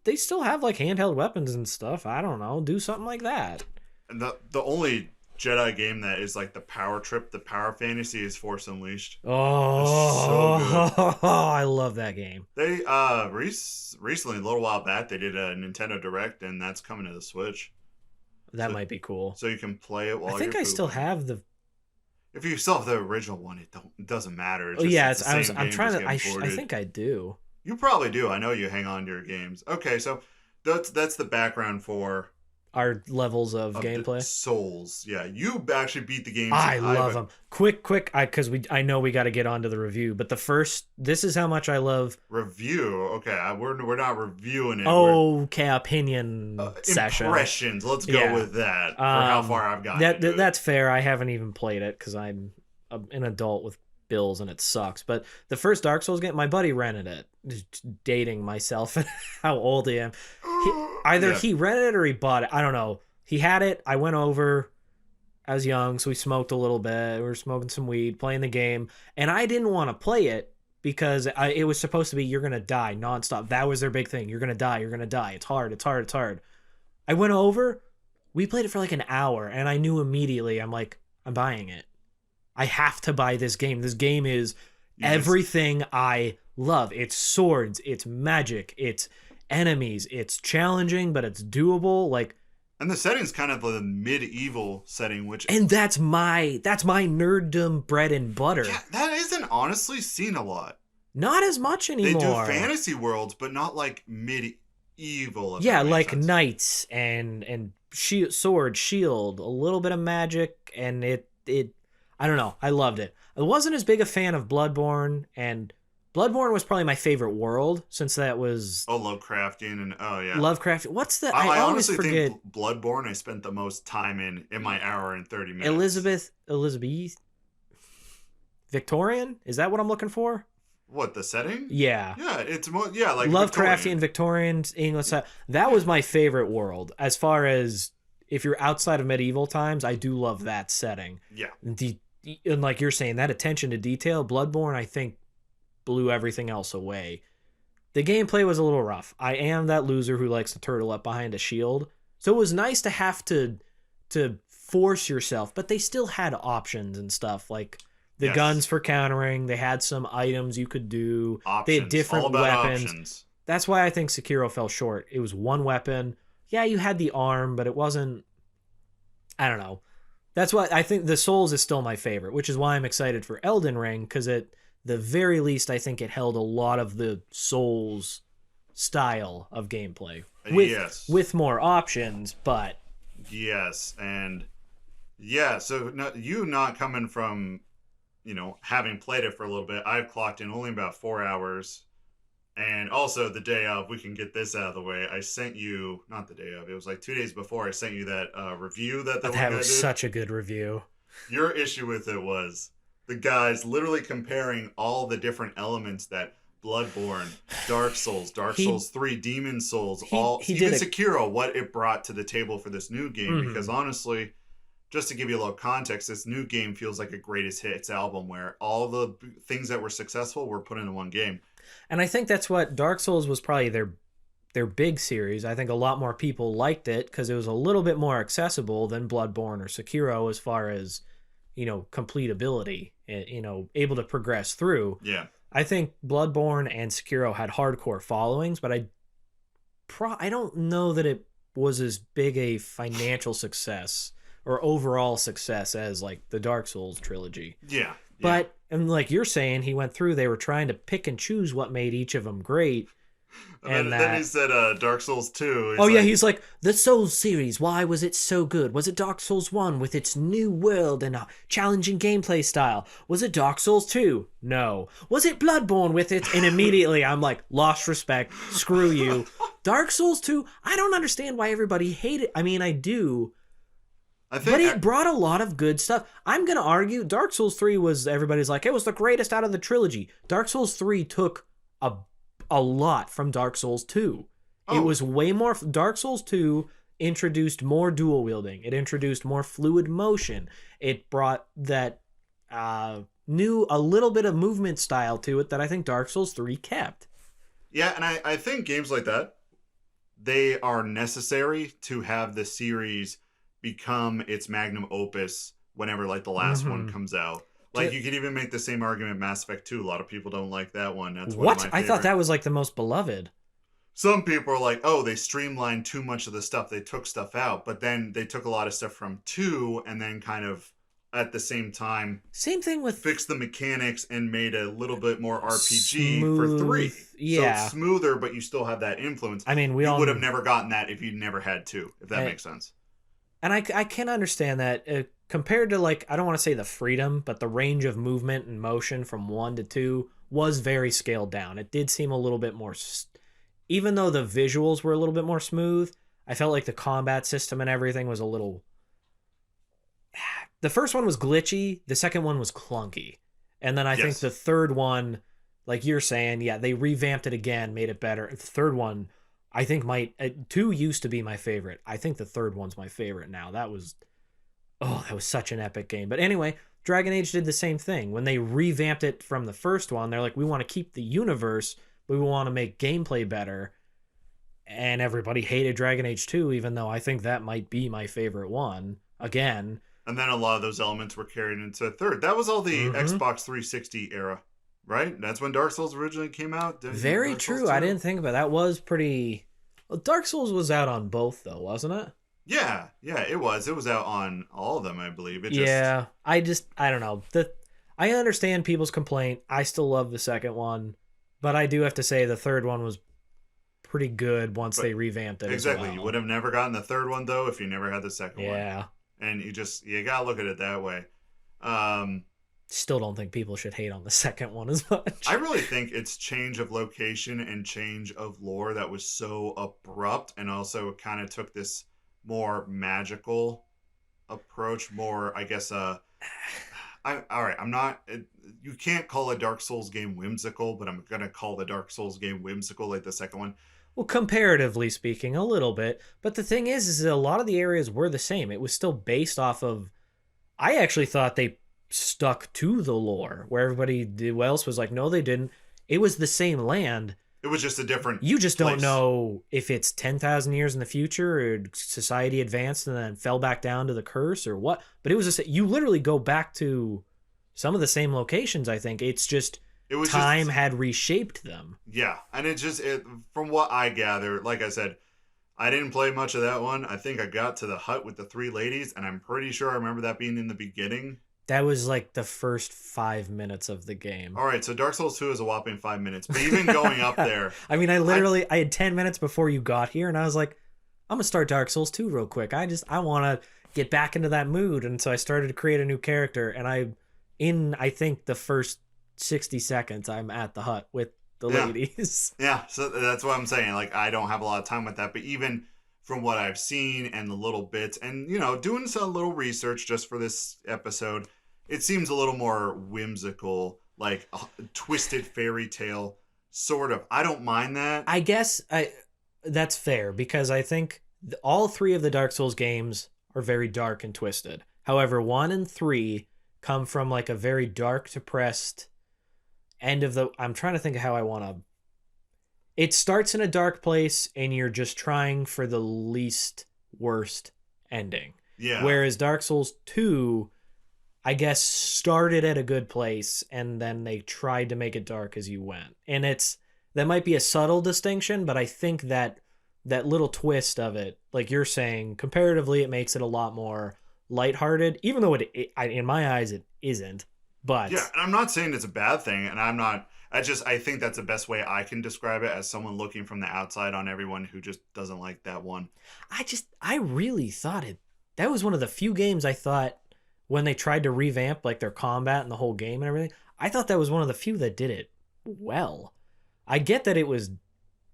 They still have like handheld weapons and stuff. I don't know. Do something like that. And the only Jedi game that is like the power trip, the power fantasy is Force Unleashed. Oh, so I love that game. They recently, a little while back, they did a Nintendo Direct, and that's coming to the Switch. That might be cool. So you can play it while you're I still have the... If you still have the original one, it doesn't matter. I'm trying to... I think I do. You probably do. I know you hang on to your games. Okay, so that's the background for our levels of gameplay. Souls. Yeah, you actually beat the game. I love them. Quick, because I know we got to get onto the review. But this is how much I love review. Okay, we're not reviewing it. Okay, opinion session. Impressions. Let's go with that for how far I've gotten. That's fair. I haven't even played it because I'm an adult with bills and it sucks. But the first Dark Souls game, my buddy rented it. Just dating myself and how old I am. He rented it or he bought it. I don't know. He had it. I went over. I was young, so we smoked a little bit. We were smoking some weed, playing the game, and I didn't want to play it because it was supposed to be you're gonna die nonstop. That was their big thing. You're gonna die. You're gonna die. It's hard. It's hard. It's hard. I went over. We played it for like an hour, and I knew immediately. I'm like, I'm buying it. I have to buy this game. This game is everything I love. It's swords. It's magic. It's enemies. It's challenging, but it's doable. And the setting's kind of the medieval setting, and that's my nerddom bread and butter. Yeah, that isn't honestly seen a lot. Not as much anymore. They do fantasy worlds, but not like medieval. Yeah, like knights and sword, shield, a little bit of magic, and it. I don't know. I loved it. I wasn't as big a fan of Bloodborne, and Bloodborne was probably my favorite world since that was Lovecraftian and Lovecraft. What's the? I always honestly forget. think Bloodborne I spent the most time in my hour and 30 minutes. Elizabeth, Victorian? Is that what I'm looking for? What, the setting? Yeah. Yeah, it's more like Lovecraftian, Victorian, English. That was my favorite world. As far as if you're outside of medieval times, I do love that setting. Yeah. And like you're saying, that attention to detail, Bloodborne, I think, blew everything else away. The gameplay was a little rough. I am that loser who likes to turtle up behind a shield. So it was nice to have to force yourself, but they still had options and stuff like the guns for countering. They had some items you could do. Options. They had different All about weapons. Options. That's why I think Sekiro fell short. It was one weapon. Yeah, you had the arm, but it wasn't... I don't know. That's why I think the Souls is still my favorite, which is why I'm excited for Elden Ring, because at the very least, I think it held a lot of the Souls style of gameplay. With more options, but... Yes, and... Yeah, so you not coming from, having played it for a little bit, I've clocked in only about 4 hours. And also the day of, we can get this out of the way, I sent you, not the day of, it was like 2 days before, I sent you that review that the one guy did. Such a good review. Your issue with it was the guys literally comparing all the different elements that Bloodborne, Dark Souls 3, Demon Souls, even Sekiro, what it brought to the table for this new game. Mm-hmm. Because honestly, just to give you a little context, this new game feels like a greatest hits album where all the things that were successful were put into one game. And I think that's what Dark Souls was probably their big series. I think a lot more people liked it because it was a little bit more accessible than Bloodborne or Sekiro as far as, completability, able to progress through. Yeah. I think Bloodborne and Sekiro had hardcore followings, but I don't know that it was as big a financial success or overall success as like the Dark Souls trilogy. Yeah. But, and like you're saying, he went through, they were trying to pick and choose what made each of them great. And then he said Dark Souls 2. He's like, the Souls series, why was it so good? Was it Dark Souls 1 with its new world and a challenging gameplay style? Was it Dark Souls 2? No. Was it Bloodborne with it? And immediately I'm like, lost respect, screw you. Dark Souls 2, I don't understand why everybody hated it. I mean, I do. But it brought a lot of good stuff. I'm going to argue Dark Souls 3 was, everybody's like, it was the greatest out of the trilogy. Dark Souls 3 took a lot from Dark Souls 2. Oh. It was way more... Dark Souls 2 introduced more dual wielding. It introduced more fluid motion. It brought that a little bit of movement style to it that I think Dark Souls 3 kept. Yeah, and I think games like that, they are necessary to have the series become its magnum opus whenever like the last one comes out. Like you could even make the same argument Mass Effect 2. A lot of people don't like that one. That's one of my favorite. I thought that was like the most beloved. Some people are like, oh, they streamlined too much of the stuff. They took stuff out, but then they took a lot of stuff from 2 and then kind of at the same time Same thing with fixed the mechanics and made a little bit more RPG smooth, for 3. Yeah. So it's smoother, but you still have that influence. I mean, you would have never gotten that if you never had 2, if that makes sense. And I can understand that compared to, like, I don't want to say the freedom, but the range of movement and motion from 1 to 2 was very scaled down. It did seem a little bit more, even though the visuals were a little bit more smooth, I felt like the combat system and everything was a little... The first one was glitchy, the second one was clunky. And then I think the third one, like you're saying, yeah, they revamped it again, made it better. The third one, I think 2 used to be my favorite. I think the third one's my favorite now. That was such an epic game. But anyway, Dragon Age did the same thing. When they revamped it from the first one, they're like, we want to keep the universe, but we want to make gameplay better. And everybody hated Dragon Age 2, even though I think that might be my favorite one. Again. And then a lot of those elements were carried into the third. That was all the Xbox 360 era, right? That's when Dark Souls originally came out. Very true. I didn't think about that. Was pretty... Well, Dark Souls was out on both, though, wasn't it? Yeah, it was. It was out on all of them, I believe. Yeah, I don't know. I understand people's complaint. I still love the second one, but I do have to say the third one was pretty good once they revamped it. Exactly. As well. You would have never gotten the third one, though, if you never had the second one. Yeah. And you gotta look at it that way. Still don't think people should hate on the second one as much. I really think it's change of location and change of lore that was so abrupt, and also kind of took this more magical approach. More, I guess. All right. I'm not. You can't call a Dark Souls game whimsical, but I'm gonna call the Dark Souls game whimsical, like the second one. Well, comparatively speaking, a little bit. But the thing is that a lot of the areas were the same. It was still based off of... I actually thought they stuck to the lore, where everybody else was like, no, they didn't. It was the same land. It was just a different You just place. don't know if it's 10,000 years in the future, or society advanced and then fell back down to the curse, or what. But it was you literally go back to some of the same locations, I think. It's just... Time had reshaped them. Yeah, and from what I gather, like I said, I didn't play much of that one. I think I got to the hut with the 3 ladies, and I'm pretty sure I remember that being in the beginning. That was like the first 5 minutes of the game. All right, so Dark Souls 2 is a whopping 5 minutes, but even going up there... I mean, I had 10 minutes before you got here, and I was like, I'm going to start Dark Souls 2 real quick. I want to get back into that mood, and so I started to create a new character, and I think the first 60 seconds I'm at the hut with the ladies. Yeah, so that's what I'm saying. Like, I don't have a lot of time with that, but even from what I've seen and the little bits and, doing some little research just for this episode, it seems a little more whimsical, like a twisted fairy tale, sort of. I don't mind that. I guess that's fair, because I think all 3 of the Dark Souls games are very dark and twisted. However, 1 and 3 come from like a very dark, depressed end of the... I'm trying to think of how I want to... It starts in a dark place and you're just trying for the least worst ending. Yeah. Whereas Dark Souls 2, I guess, started at a good place and then they tried to make it dark as you went. And that might be a subtle distinction, but I think that little twist of it, like you're saying, comparatively it makes it a lot more lighthearted, even though in my eyes it isn't. But yeah, and I'm not saying it's a bad thing, and I think that's the best way I can describe it, as someone looking from the outside on everyone who just doesn't like that one. I really thought that was one of the few games I thought, when they tried to revamp like their combat and the whole game and everything, I thought that was one of the few that did it well. I get that it was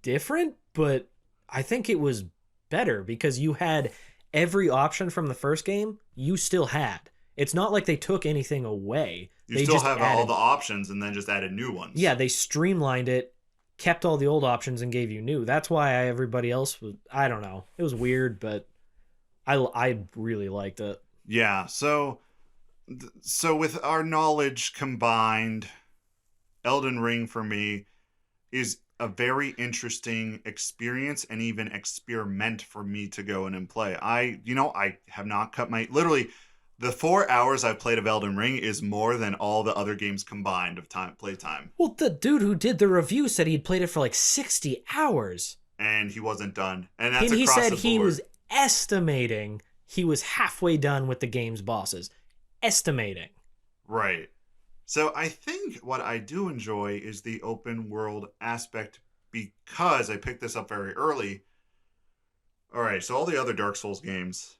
different, but I think it was better because you had every option from the first game you still had. It's not like they took anything away. You still have all the options and then just added new ones. Yeah, they streamlined it, kept all the old options and gave you new. That's why everybody else was... I don't know. It was weird, but I really liked it. Yeah, so with our knowledge combined, Elden Ring for me is a very interesting experience and even experiment for me to go in and play. I have not cut my... Literally... The 4 hours I've played of Elden Ring is more than all the other games combined of playtime. Well, the dude who did the review said he'd played it for like 60 hours. And he wasn't done. And that's he across said the board. He was estimating he was halfway done with the game's bosses. estimating. Right. So I think what I do enjoy is the open world aspect because I picked this up very early. All right, so all the other Dark Souls games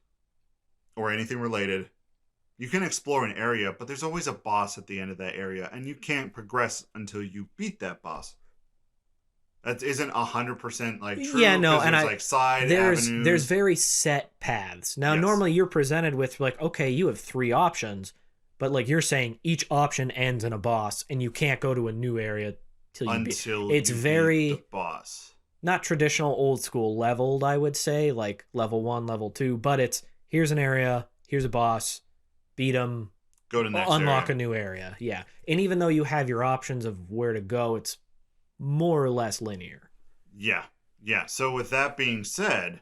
or anything related, you can explore an area, but there's always a boss at the end of that area, and you can't progress until you beat that boss. That isn't 100% like true. Yeah, no, and there's like side avenues. there's very set paths. Now, Yes. normally you're presented with like, okay, you have 3 options, but like you're saying each option ends in a boss, and you can't go to a new area till you beat. It's very beat the boss. Not traditional old school leveled, I would say, like level 1, level 2, but it's here's an area, here's a boss, beat him, Go to the next unlock area. a new area. Yeah, and even though you have your options of where to go, it's more or less linear. Yeah. So with that being said,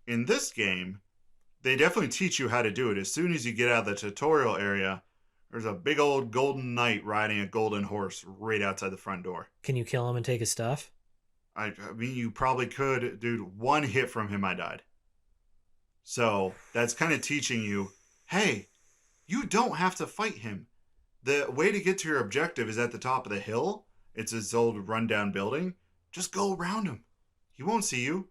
in this game, they definitely teach you how to do it. As soon as you get out of the tutorial area, there's a big old golden knight riding a golden horse right outside the front door. Can you kill him and take his stuff? I mean, you probably could. Dude, one hit from him, I died. So that's kind of teaching you, hey, you don't have to fight him. The way to get to your objective is at the top of the hill. It's this old rundown building. Just go around him. He won't see you.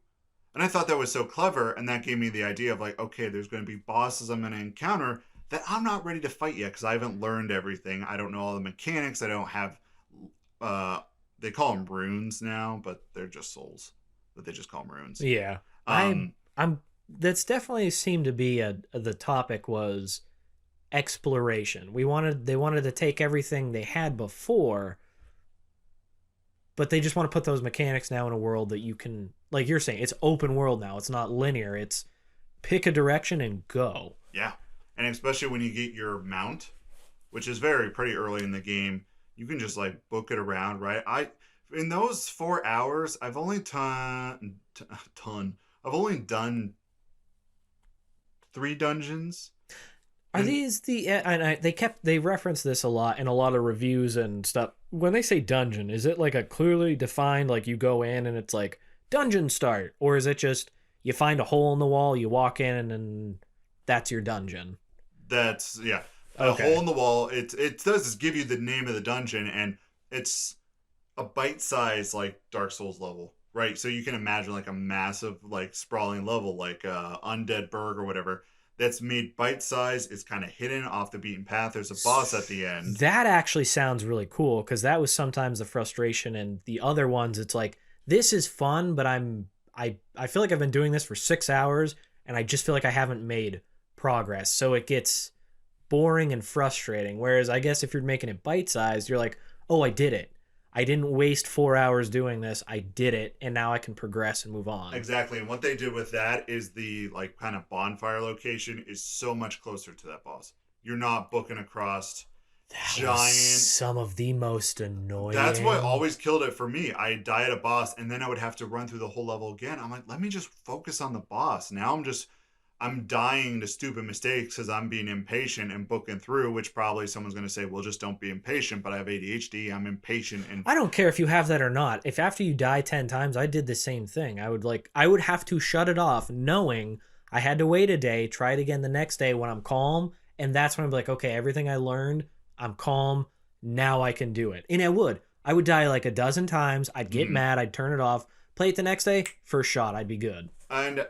And I thought that was so clever, and that gave me the idea of like, okay, there's going to be bosses I'm going to encounter that I'm not ready to fight yet because I haven't learned everything. I don't know all the mechanics. I don't have, they call them runes now, but they're just souls. But they just call them runes. Yeah, I'm. That's definitely seemed to be the topic was exploration. They wanted to take everything they had before, but they just want to put those mechanics now in a world that you can, like you're saying, it's open world now. It's not linear. It's pick a direction and go. Yeah. And especially when you get your mount, which is pretty early in the game, you can just like book it around, right? In those 4 hours, I've only done 3 dungeons. Are these they reference this a lot in a lot of reviews and stuff. When they say dungeon, is it like a clearly defined, like you go in and it's like dungeon start, or is it just you find a hole in the wall, you walk in, and that's your dungeon? That's a hole in the wall. It does is give you the name of the dungeon, and it's a bite-sized like Dark Souls level, right? So you can imagine like a massive like sprawling level, like Undead Burg or whatever. That's made bite-sized. It's kind of hidden off the beaten path. There's a boss at the end. That actually sounds really cool, because that was sometimes the frustration. And the other ones, it's like, this is fun, but I feel like I've been doing this for 6 hours, and I just feel like I haven't made progress. So it gets boring and frustrating. Whereas I guess if you're making it bite-sized, you're like, oh, I did it. I didn't waste 4 hours doing this. I did it, and now I can progress and move on. Exactly. And what they did with that is the like kind of bonfire location is so much closer to that boss. You're not booking across giant. Some of the most annoying. That's what always killed it for me. I'd die at a boss, and then I would have to run through the whole level again. I'm like, let me just focus on the boss. Now I'm dying to stupid mistakes because I'm being impatient and booking through, which probably someone's going to say, well, just don't be impatient. But I have ADHD. I'm impatient. And I don't care if you have that or not. If after you die 10 times, I did the same thing. I would have to shut it off knowing I had to wait a day, try it again the next day when I'm calm. And that's when I'm like, okay, everything I learned, I'm calm. Now I can do it. And I would die like a dozen times. I'd get mad. I'd turn it off, play it the next day. First shot, I'd be good. And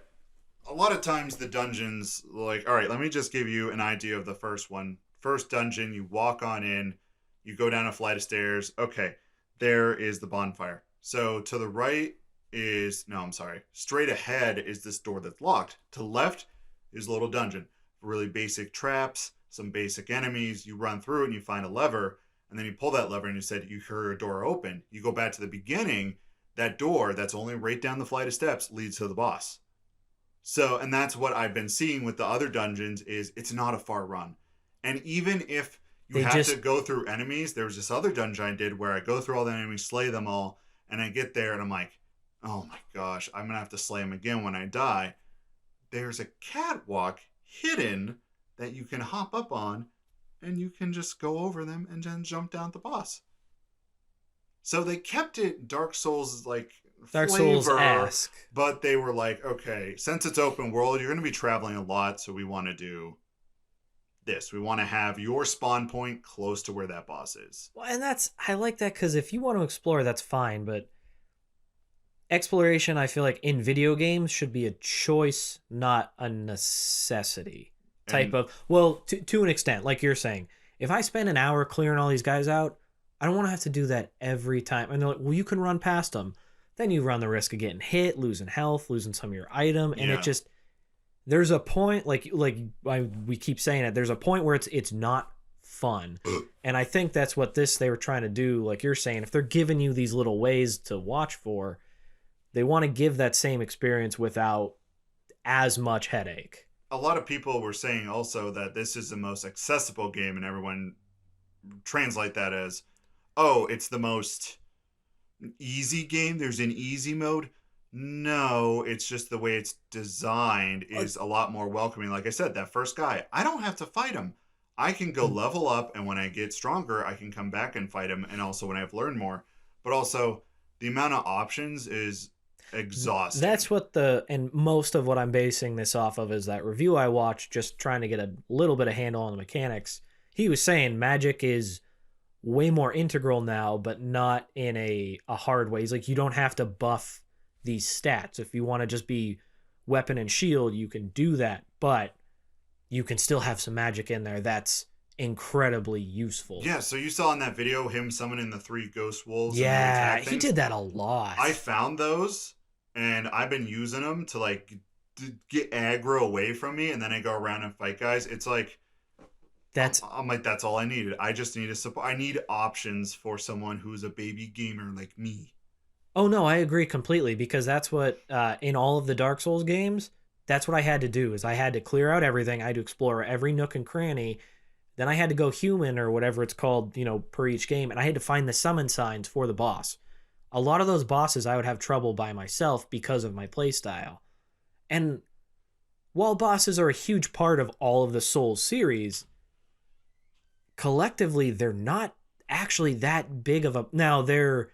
a lot of times the dungeons, like, all right, let me just give you an idea of the first one. First dungeon, you walk on in, you go down a flight of stairs. Okay, there is the bonfire. So to the right straight ahead is this door that's locked. To the left is a little dungeon. Really basic traps, some basic enemies. You run through it and you find a lever, and then you pull that lever and you hear a door open. You go back to the beginning, that door that's only right down the flight of steps leads to the boss. So, and that's what I've been seeing with the other dungeons is it's not a far run. And even if you have to go through enemies, there was this other dungeon I did where I go through all the enemies, slay them all, and I get there and I'm like, oh my gosh, I'm going to have to slay them again when I die. There's a catwalk hidden that you can hop up on, and you can just go over them and then jump down the boss. So they kept it Dark Souls like Dark flavor, Souls-esque. but they were like, okay, since it's open world, you're going to be traveling a lot, so we want to do this. We want to have your spawn point close to where that boss is. Well, and I like that because if you want to explore, that's fine. But exploration, I feel like in video games should be a choice, not a necessity type of. Well, to an extent, like you're saying, if I spend an hour clearing all these guys out, I don't want to have to do that every time. And they're like, well, you can run past them. Then you run the risk of getting hit, losing health, losing some of your item, and it just, there's a point, we keep saying it, there's a point where it's not fun. And I think that's what they were trying to do. Like you're saying, if they're giving you these little ways to watch for, they want to give that same experience without as much headache. A lot of people were saying also that this is the most accessible game, and everyone translate that as, oh, it's the most easy game. There's an easy mode. No, it's just the way it's designed is a lot more welcoming. Like I said, that first guy, I don't have to fight him. I can go level up, and when I get stronger, I can come back and fight him. And also when I've learned more, but also the amount of options is exhausting. That's what and most of what I'm basing this off of is that review I watched, just trying to get a little bit of handle on the mechanics. He was saying magic is way more integral now, but not in a hard way. He's like, you don't have to buff these stats. If you want to just be weapon and shield, you can do that, but you can still have some magic in there that's incredibly useful. Yeah, so you saw in that video him summoning the 3 ghost wolves. Yeah, he did that a lot. I found those, and I've been using them to like get aggro away from me, and then I go around and fight guys. It's like, I'm like, that's all I needed. I just need I need options for someone who's a baby gamer like me. Oh no, I agree completely, because that's what in all of the Dark Souls games, that's what I had to do. Is I had to clear out everything. I had to explore every nook and cranny. Then I had to go human or whatever it's called, per each game, and I had to find the summon signs for the boss. A lot of those bosses I would have trouble by myself because of my playstyle. And while bosses are a huge part of all of the Souls series, collectively, they're not actually that big of a... Now, they're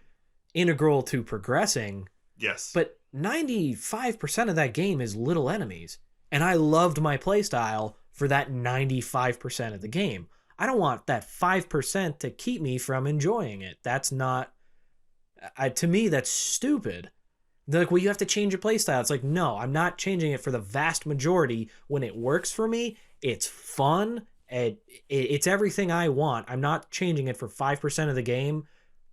integral to progressing. Yes. But 95% of that game is little enemies. And I loved my playstyle for that 95% of the game. I don't want that 5% to keep me from enjoying it. That's not... to me, that's stupid. They're like, well, you have to change your playstyle. It's like, no, I'm not changing it for the vast majority. When it works for me, it's fun. It's everything I want. I'm not changing it for 5% of the game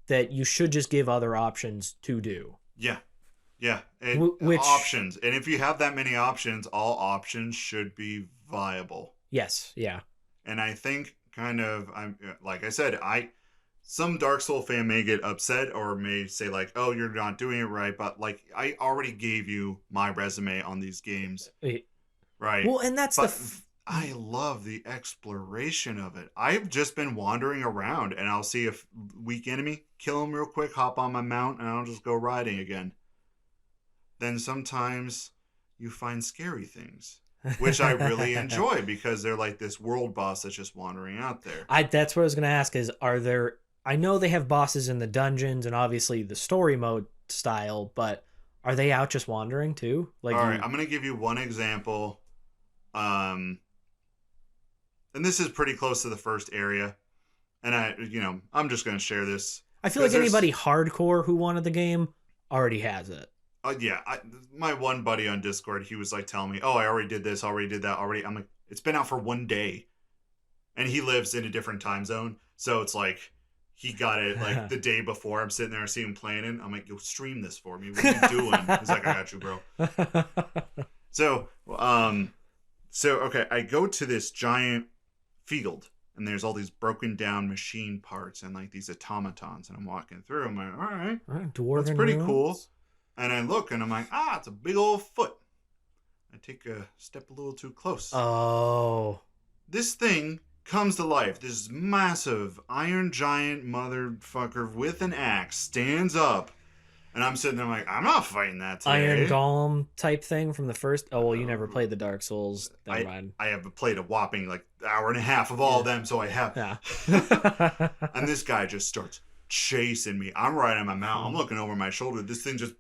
that you should just give other options to do. Yeah. Yeah. Options. And if you have that many options, all options should be viable. Yes. Yeah. And I think like I said, some Dark Soul fan may get upset or may say like, oh, you're not doing it right. But like, I already gave you my resume on these games. Right. Well, and that's I love the exploration of it. I've just been wandering around, and I'll see a weak enemy, kill him real quick, hop on my mount, and I'll just go riding again. Then sometimes you find scary things, which I really enjoy because they're like this world boss that's just wandering out there. That's what I was going to ask is, I know they have bosses in the dungeons and obviously the story mode style, but are they out just wandering too? Like, all right, I'm going to give you one example. And this is pretty close to the first area. And I'm just going to share this. I feel like anybody hardcore who wanted the game already has it. Yeah. My one buddy on Discord, he was like telling me, oh, I already did this, already did that, already. I'm like, it's been out for one day. And he lives in a different time zone. So it's like, he got it like the day before. I'm sitting there, I see him playing it. I'm like, yo, stream this for me. What are you doing? He's like, I got you, bro. So, okay, I go to this giant field, and there's all these broken down machine parts and like these automatons, and I'm walking through. I'm like, all right, dwarven that's pretty ruins. Cool. And I look, and I'm like, it's a big old foot. I take a step a little too close. Oh. This thing comes to life. This massive iron giant motherfucker with an axe stands up. And I'm sitting there like, I'm not fighting that today. Iron Golem type thing from the first... Oh, well, you never played the Dark Souls. Never mind. I have played a whopping like hour and a half of all of them, so I have. Yeah. And this guy just starts chasing me. I'm riding my mount. I'm looking over my shoulder. This thing just...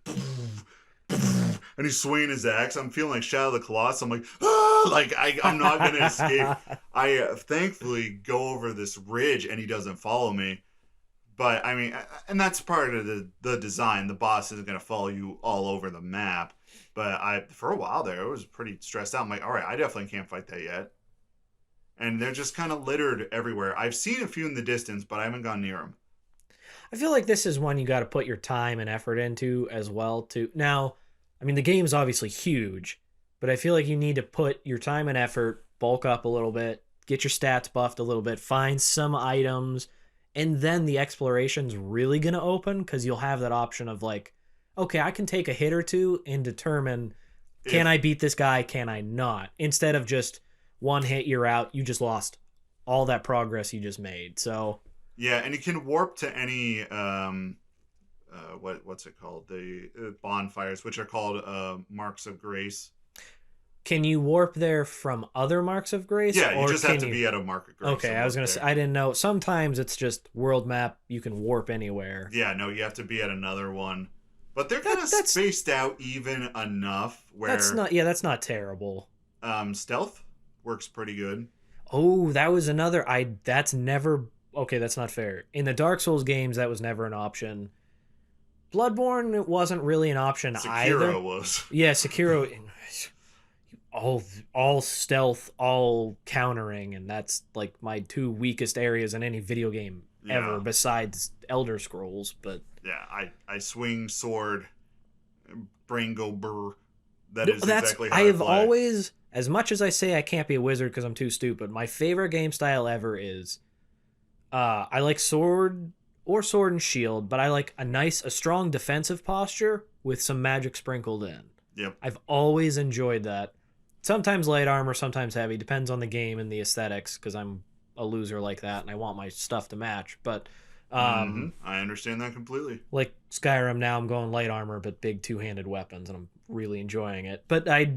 And he's swinging his axe. I'm feeling like Shadow of the Colossus. I'm like, ah! like I'm not gonna escape. I thankfully go over this ridge and he doesn't follow me. But I mean, and that's part of the design. The boss isn't gonna follow you all over the map. But for a while there, I was pretty stressed out. I'm like, all right, I definitely can't fight that yet. And they're just kind of littered everywhere. I've seen a few in the distance, but I haven't gone near them. I feel like this is one you got to put your time and effort into as well. Now, I mean, the game's obviously huge, but I feel like you need to put your time and effort, bulk up a little bit, get your stats buffed a little bit, find some items, and then the exploration's really going to open because you'll have that option of like, okay, I can take a hit or two and determine, can I beat this guy, can I not? Instead of just one hit, you're out, you just lost all that progress you just made. So yeah, and you can warp to any what's it called? The bonfires, which are called marks of grace. Can you warp there from other marks of grace? Yeah, you just have to be at a mark of grace. Okay, I was gonna say I didn't know. Sometimes it's just world map. You can warp anywhere. Yeah, no, you have to be at another one. But they're kind of spaced out even enough where that's not terrible. Stealth works pretty good. Oh, that was another. That's never. Okay, that's not fair. In the Dark Souls games, that was never an option. Bloodborne, it wasn't really an option either. Sekiro was. Yeah, Sekiro. All stealth, all countering, and that's like my two weakest areas in any video game ever, besides Elder Scrolls. But yeah, I swing sword, brain go burr. That's exactly how I have play. always, as much as I say I can't be a wizard because I'm too stupid, my favorite game style ever is I like sword and shield, but I like a strong defensive posture with some magic sprinkled in. Yep. I've always enjoyed that. Sometimes light armor, sometimes heavy. Depends on the game and the aesthetics, because I'm a loser like that and I want my stuff to match. But I understand that completely. Like Skyrim, now I'm going light armor but big two-handed weapons, and I'm really enjoying it. But I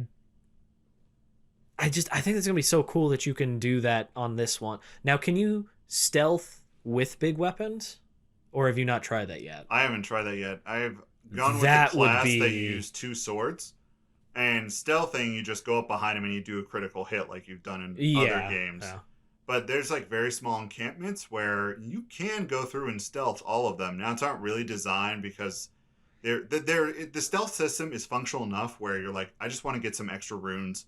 think it's gonna be so cool that you can do that on this one. Now, can you stealth with big weapons, or have you not tried that yet? I haven't tried that yet. I've gone with the class that use two swords. And stealthing, you just go up behind him and you do a critical hit like you've done in other games. Yeah. But there's like very small encampments where you can go through and stealth all of them. Now, it's not really designed because the stealth system is functional enough where you're like, I just want to get some extra runes.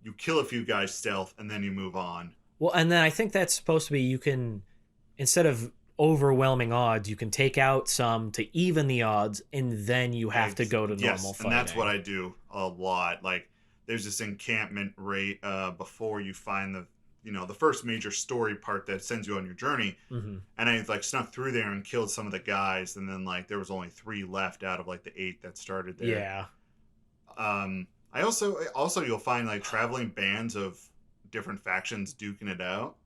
You kill a few guys stealth and then you move on. Well, and then I think that's supposed to be, you can, instead of overwhelming odds, you can take out some to even the odds, and then you have to go to normal fighting. And that's what I do a lot. Like, there's this encampment rate before you find the first major story part that sends you on your journey. Mm-hmm. And I like snuck through there and killed some of the guys, and then like there was only 3 left out of like the 8 that started there. Yeah. I also you'll find like traveling bands of different factions duking it out.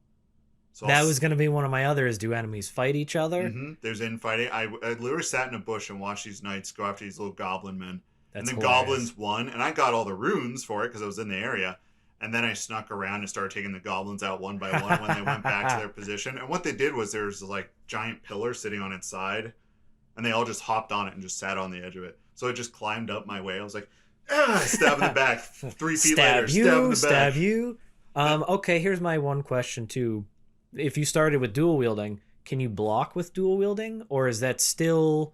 So that was going to be one of my others. Do enemies fight each other? Mm-hmm. There's infighting. I literally sat in a bush and watched these knights go after these little goblin men. And the goblins won, and I got all the runes for it because I was in the area. And then I snuck around and started taking the goblins out one by one when they went back to their position. And what they did was there was like giant pillar sitting on its side, and they all just hopped on it and just sat on the edge of it. So it just climbed up my way. I was like, stab in the back. 3 feet later, stab in the back. Stab you. Okay, here's my one question too. If you started with dual wielding, can you block with dual wielding, or is that still?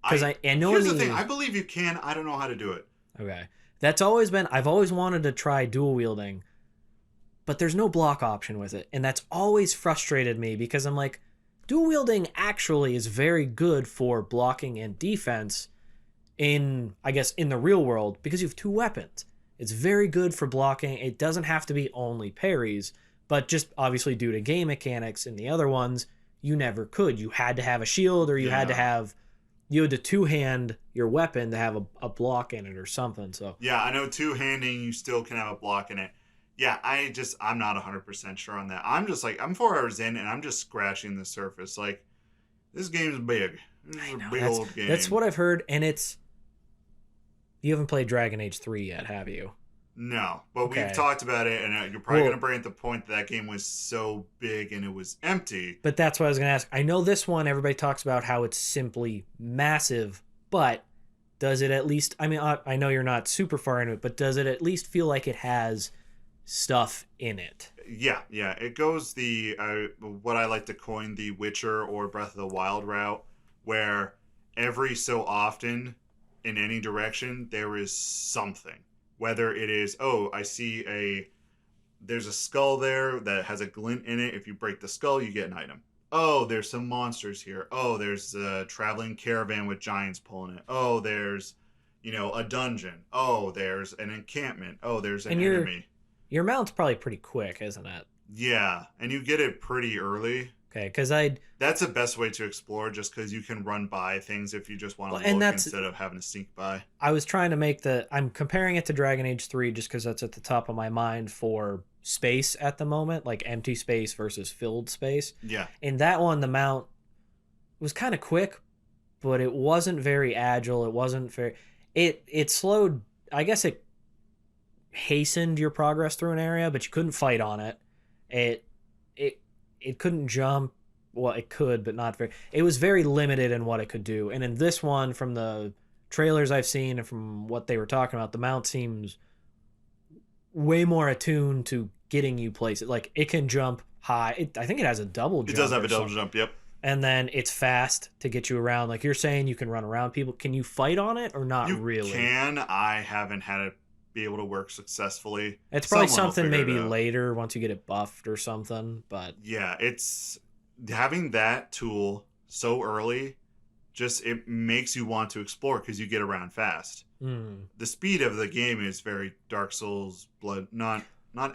Because I know. Here's the thing. I believe you can. I don't know how to do it. Okay, that's always been. I've always wanted to try dual wielding, but there's no block option with it, and that's always frustrated me because I'm like, dual wielding actually is very good for blocking and defense in the real world because you have 2 weapons. It's very good for blocking. It doesn't have to be only parries. But just obviously due to game mechanics in the other ones, you never could. You had to have a shield, or you had to two-hand your weapon to have a block in it or something. So yeah, I know two-handing, you still can have a block in it. Yeah, I'm not 100% sure on that. I'm just like, I'm 4 hours in and I'm just scratching the surface. Like, this game's big. This is a big old game. That's what I've heard, and you haven't played Dragon Age 3 yet, have you? No, but we've talked about it, and you're probably going to bring up the point that game was so big and it was empty. But that's what I was going to ask. I know this one, everybody talks about how it's simply massive, but does it at least, I mean, I know you're not super far into it, but does it at least feel like it has stuff in it. Yeah. It goes the what I like to coin the Witcher or Breath of the Wild route, where every so often, in any direction, there is something. Whether it is, oh, I see there's a skull there that has a glint in it. If you break the skull, you get an item. Oh, there's some monsters here. Oh, there's a traveling caravan with giants pulling it. Oh, there's, a dungeon. Oh, there's an encampment. Oh, there's an enemy. Your mount's probably pretty quick, isn't it? Yeah, and you get it pretty early. Okay, because that's the best way to explore, just because you can run by things if you just want to look instead of having to sneak by. I was trying to I'm comparing it to Dragon Age 3 just because that's at the top of my mind for space at the moment, like empty space versus filled space. Yeah. In that one, the mount was kind of quick, but it wasn't very agile. It wasn't very... It slowed... I guess it hastened your progress through an area, but you couldn't fight on it. It couldn't jump. Well, it could, but not very... It was very limited in what it could do. And in this one, from the trailers I've seen and from what they were talking about, the mount seems way more attuned to getting you places. Like, it can jump high. I think it has a double jump. It does have a double jump, yep. And then it's fast to get you around. Like you're saying, you can run around people. Can you fight on it or not really? You can. I haven't had it be able to work successfully. It's probably something maybe later once you get it buffed or something. But yeah, it's having that tool so early. Just it makes you want to explore because you get around fast. The speed of the game is very Dark Souls, not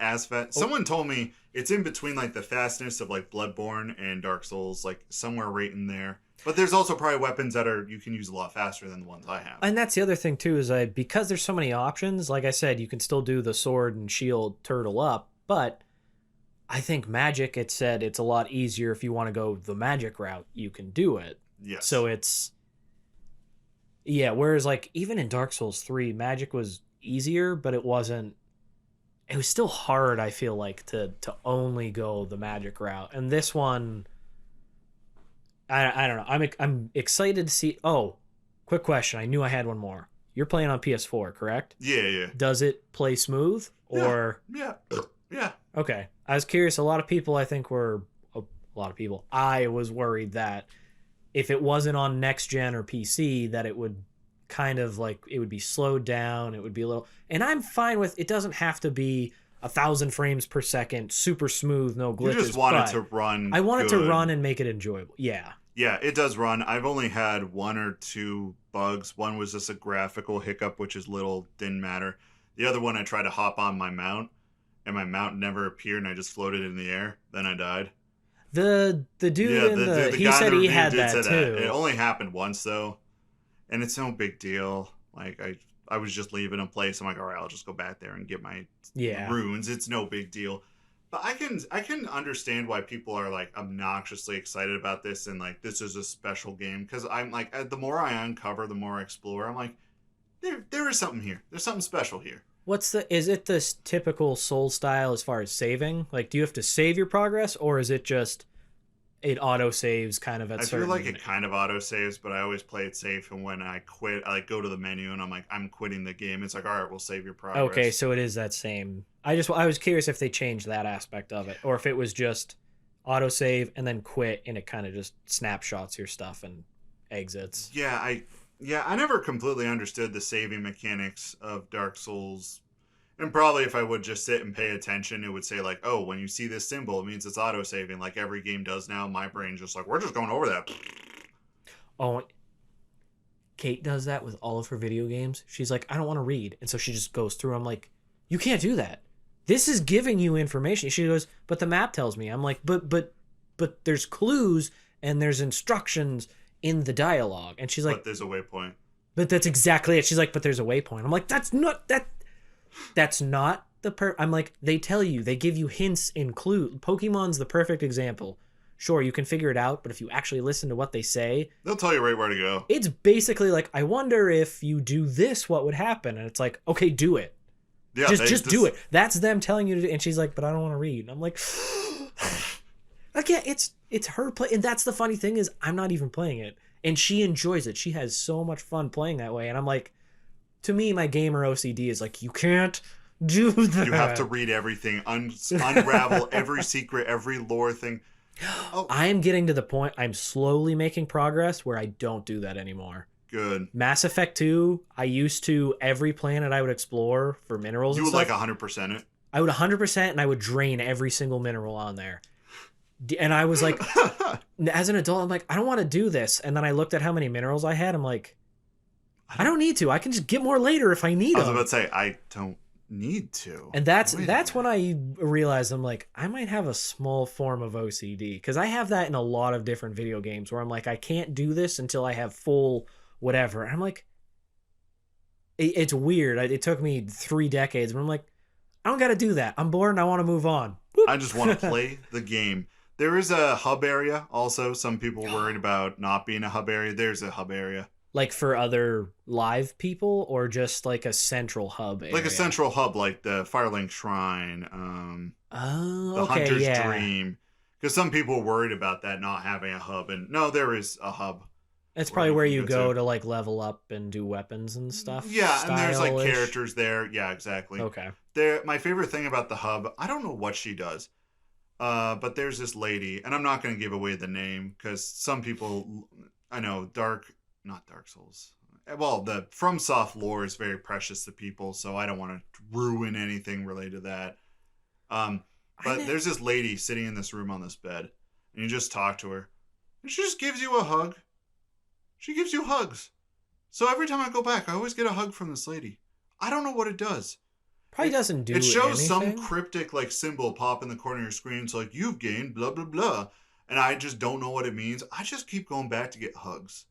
as fast. Someone told me it's in between like the fastness of like Bloodborne and Dark Souls, like somewhere right in there. But there's also probably weapons that you can use a lot faster than the ones I have. And that's the other thing too, is because there's so many options, like I said, you can still do the sword and shield turtle up, but I think magic, it said it's a lot easier if you want to go the magic route, you can do it. Yes. So whereas like even in Dark Souls 3, magic was easier, but it was still hard, I feel like, to only go the magic route. And this one, I don't know. I'm excited to see. Oh, quick question. I knew I had one more. You're playing on PS4, correct? Yeah. Does it play smooth or? Yeah. Okay. I was curious. I was worried that if it wasn't on next gen or PC, that it would kind of like, it would be slowed down. It would be a little, and I'm fine with, it doesn't have to be 1,000 frames per second, super smooth, no glitches. You just want it to run. I want it to run and make it enjoyable. Yeah. Yeah, it does run. I've only had one or two bugs. One was just a graphical hiccup, which is little, didn't matter. The other one, I tried to hop on my mount, and my mount never appeared, and I just floated in the air. Then I died. The dude he said he had that too. It only happened once though, and it's no big deal. Like I was just leaving a place. I'm like, all right, I'll just go back there and get my runes. It's no big deal. But I can understand why people are like obnoxiously excited about this and like this is a special game, because I'm like, the more I uncover, the more I explore. I'm like, there is something here. There's something special here. Is it this typical Soul style as far as saving? Like, do you have to save your progress, or is it just it auto saves kind of at certain... I feel like it kind of auto saves, but I always play it safe, and when I quit, I like go to the menu and I'm like, I'm quitting the game. It's like, all right, we'll save your progress. Okay, so it is that same. I was curious if they changed that aspect of it, or if it was just auto save and then quit and it kind of just snapshots your stuff and exits. Yeah, I never completely understood the saving mechanics of Dark Souls. And probably if I would just sit and pay attention, it would say like, oh, when you see this symbol, it means it's auto-saving like every game does now. My brain just like, we're just going over that. Oh, Kate does that with all of her video games. She's like, I don't want to read. And so she just goes through. I'm like, you can't do that. This is giving you information. She goes, but the map tells me. I'm like, but there's clues and there's instructions in the dialogue. And she's like, but there's a waypoint. But that's exactly it. She's like, but there's a waypoint. I'm like, that's not the I'm like, they tell you, they give you hints and clues. Pokemon's the perfect example. Sure, you can figure it out, but if you actually listen to what they say, they'll tell you right where to go. It's basically like, I wonder if you do this, what would happen? And it's like, okay, do it. Yeah, just do it. That's them telling you to do. And she's like, but I don't want to read. And I'm like, again, it's her play. And that's the funny thing is, I'm not even playing it. And she enjoys it. She has so much fun playing that way. And I'm like, to me, my gamer OCD is like, you can't do that. You have to read everything, unravel every secret, every lore thing. Oh, I am getting to the point. I'm slowly making progress where I don't do that anymore. good. Mass Effect 2, I used to, every planet I would explore for minerals You and would stuff. like 100% it. I would 100% and I would drain every single mineral on there. And I was like, as an adult, I'm like, I don't want to do this. And then I looked at how many minerals I had. I'm like, I don't need to. I can just get more later if I need I was them. about to say, I don't need to. And that's when I realized I'm like, I might have a small form of OCD. Because I have that in a lot of different video games where I'm like, I can't do this until I have full whatever. And I'm like, it's weird. It took me 3 decades, but I'm like, I don't got to do that. I'm bored and I want to move on. Boop. I just want to play the game. There is a hub area also. Some people worried about not being a hub area. There's a hub area. Like for other live people or just like a central hub area? Like a central hub, like the Firelink Shrine, the okay, Hunter's yeah. Dream. Because some people were worried about that not having a hub. And no, there is a hub. It's probably where you can go to like level up and do weapons and stuff. Yeah, and there's like Stylish. characters there. Yeah, exactly. Okay. My favorite thing about the hub, I don't know what she does, but there's this lady, and I'm not going to give away the name because some people, I know, not Dark Souls. Well, the FromSoft lore is very precious to people, so I don't want to ruin anything related to that. But there's this lady sitting in this room on this bed, and you just talk to her, and she just gives you a hug. She gives you hugs. So every time I go back, I always get a hug from this lady. I don't know what it does. Probably doesn't do it shows anything. some cryptic like symbol pop in the corner of your screen. It's like, you've gained blah, blah, blah. And I just don't know what it means. I just keep going back to get hugs.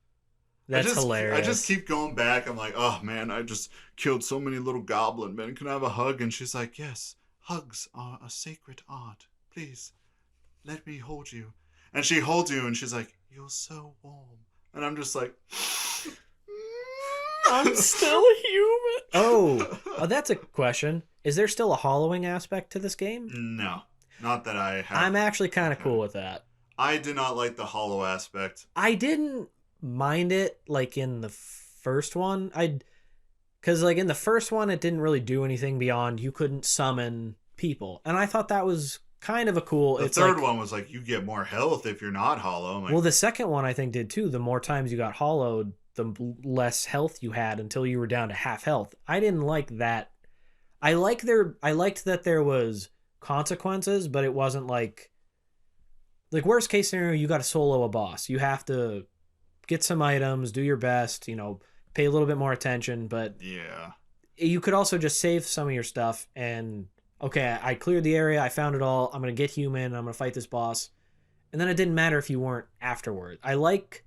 That's hilarious. I just keep going back. I'm like, oh man, I just killed so many little goblin men. Can I have a hug? And she's like, yes, hugs are a sacred art. Please, let me hold you. And she holds you and she's like, you're so warm. And I'm just like, I'm still human. Oh, that's a question. Is there still a hollowing aspect to this game? No, not that I have. I'm actually kind of cool with that. I did not like the hollow aspect. I didn't mind it like in the first one. Because like in the first one, it didn't really do anything beyond you couldn't summon people. And I thought that was kind of a cool. The third one was like, you get more health if you're not hollow. Like, well, the second one I think did too. The more times you got hollowed, the less health you had until you were down to half health. I didn't like that. I liked that there was consequences, but it wasn't like worst case scenario, you got to solo a boss. You have to get some items, do your best, pay a little bit more attention, but yeah, you could also just save some of your stuff and okay, I cleared the area, I found it all, I'm going to get human, I'm going to fight this boss. And then it didn't matter if you weren't afterward. I like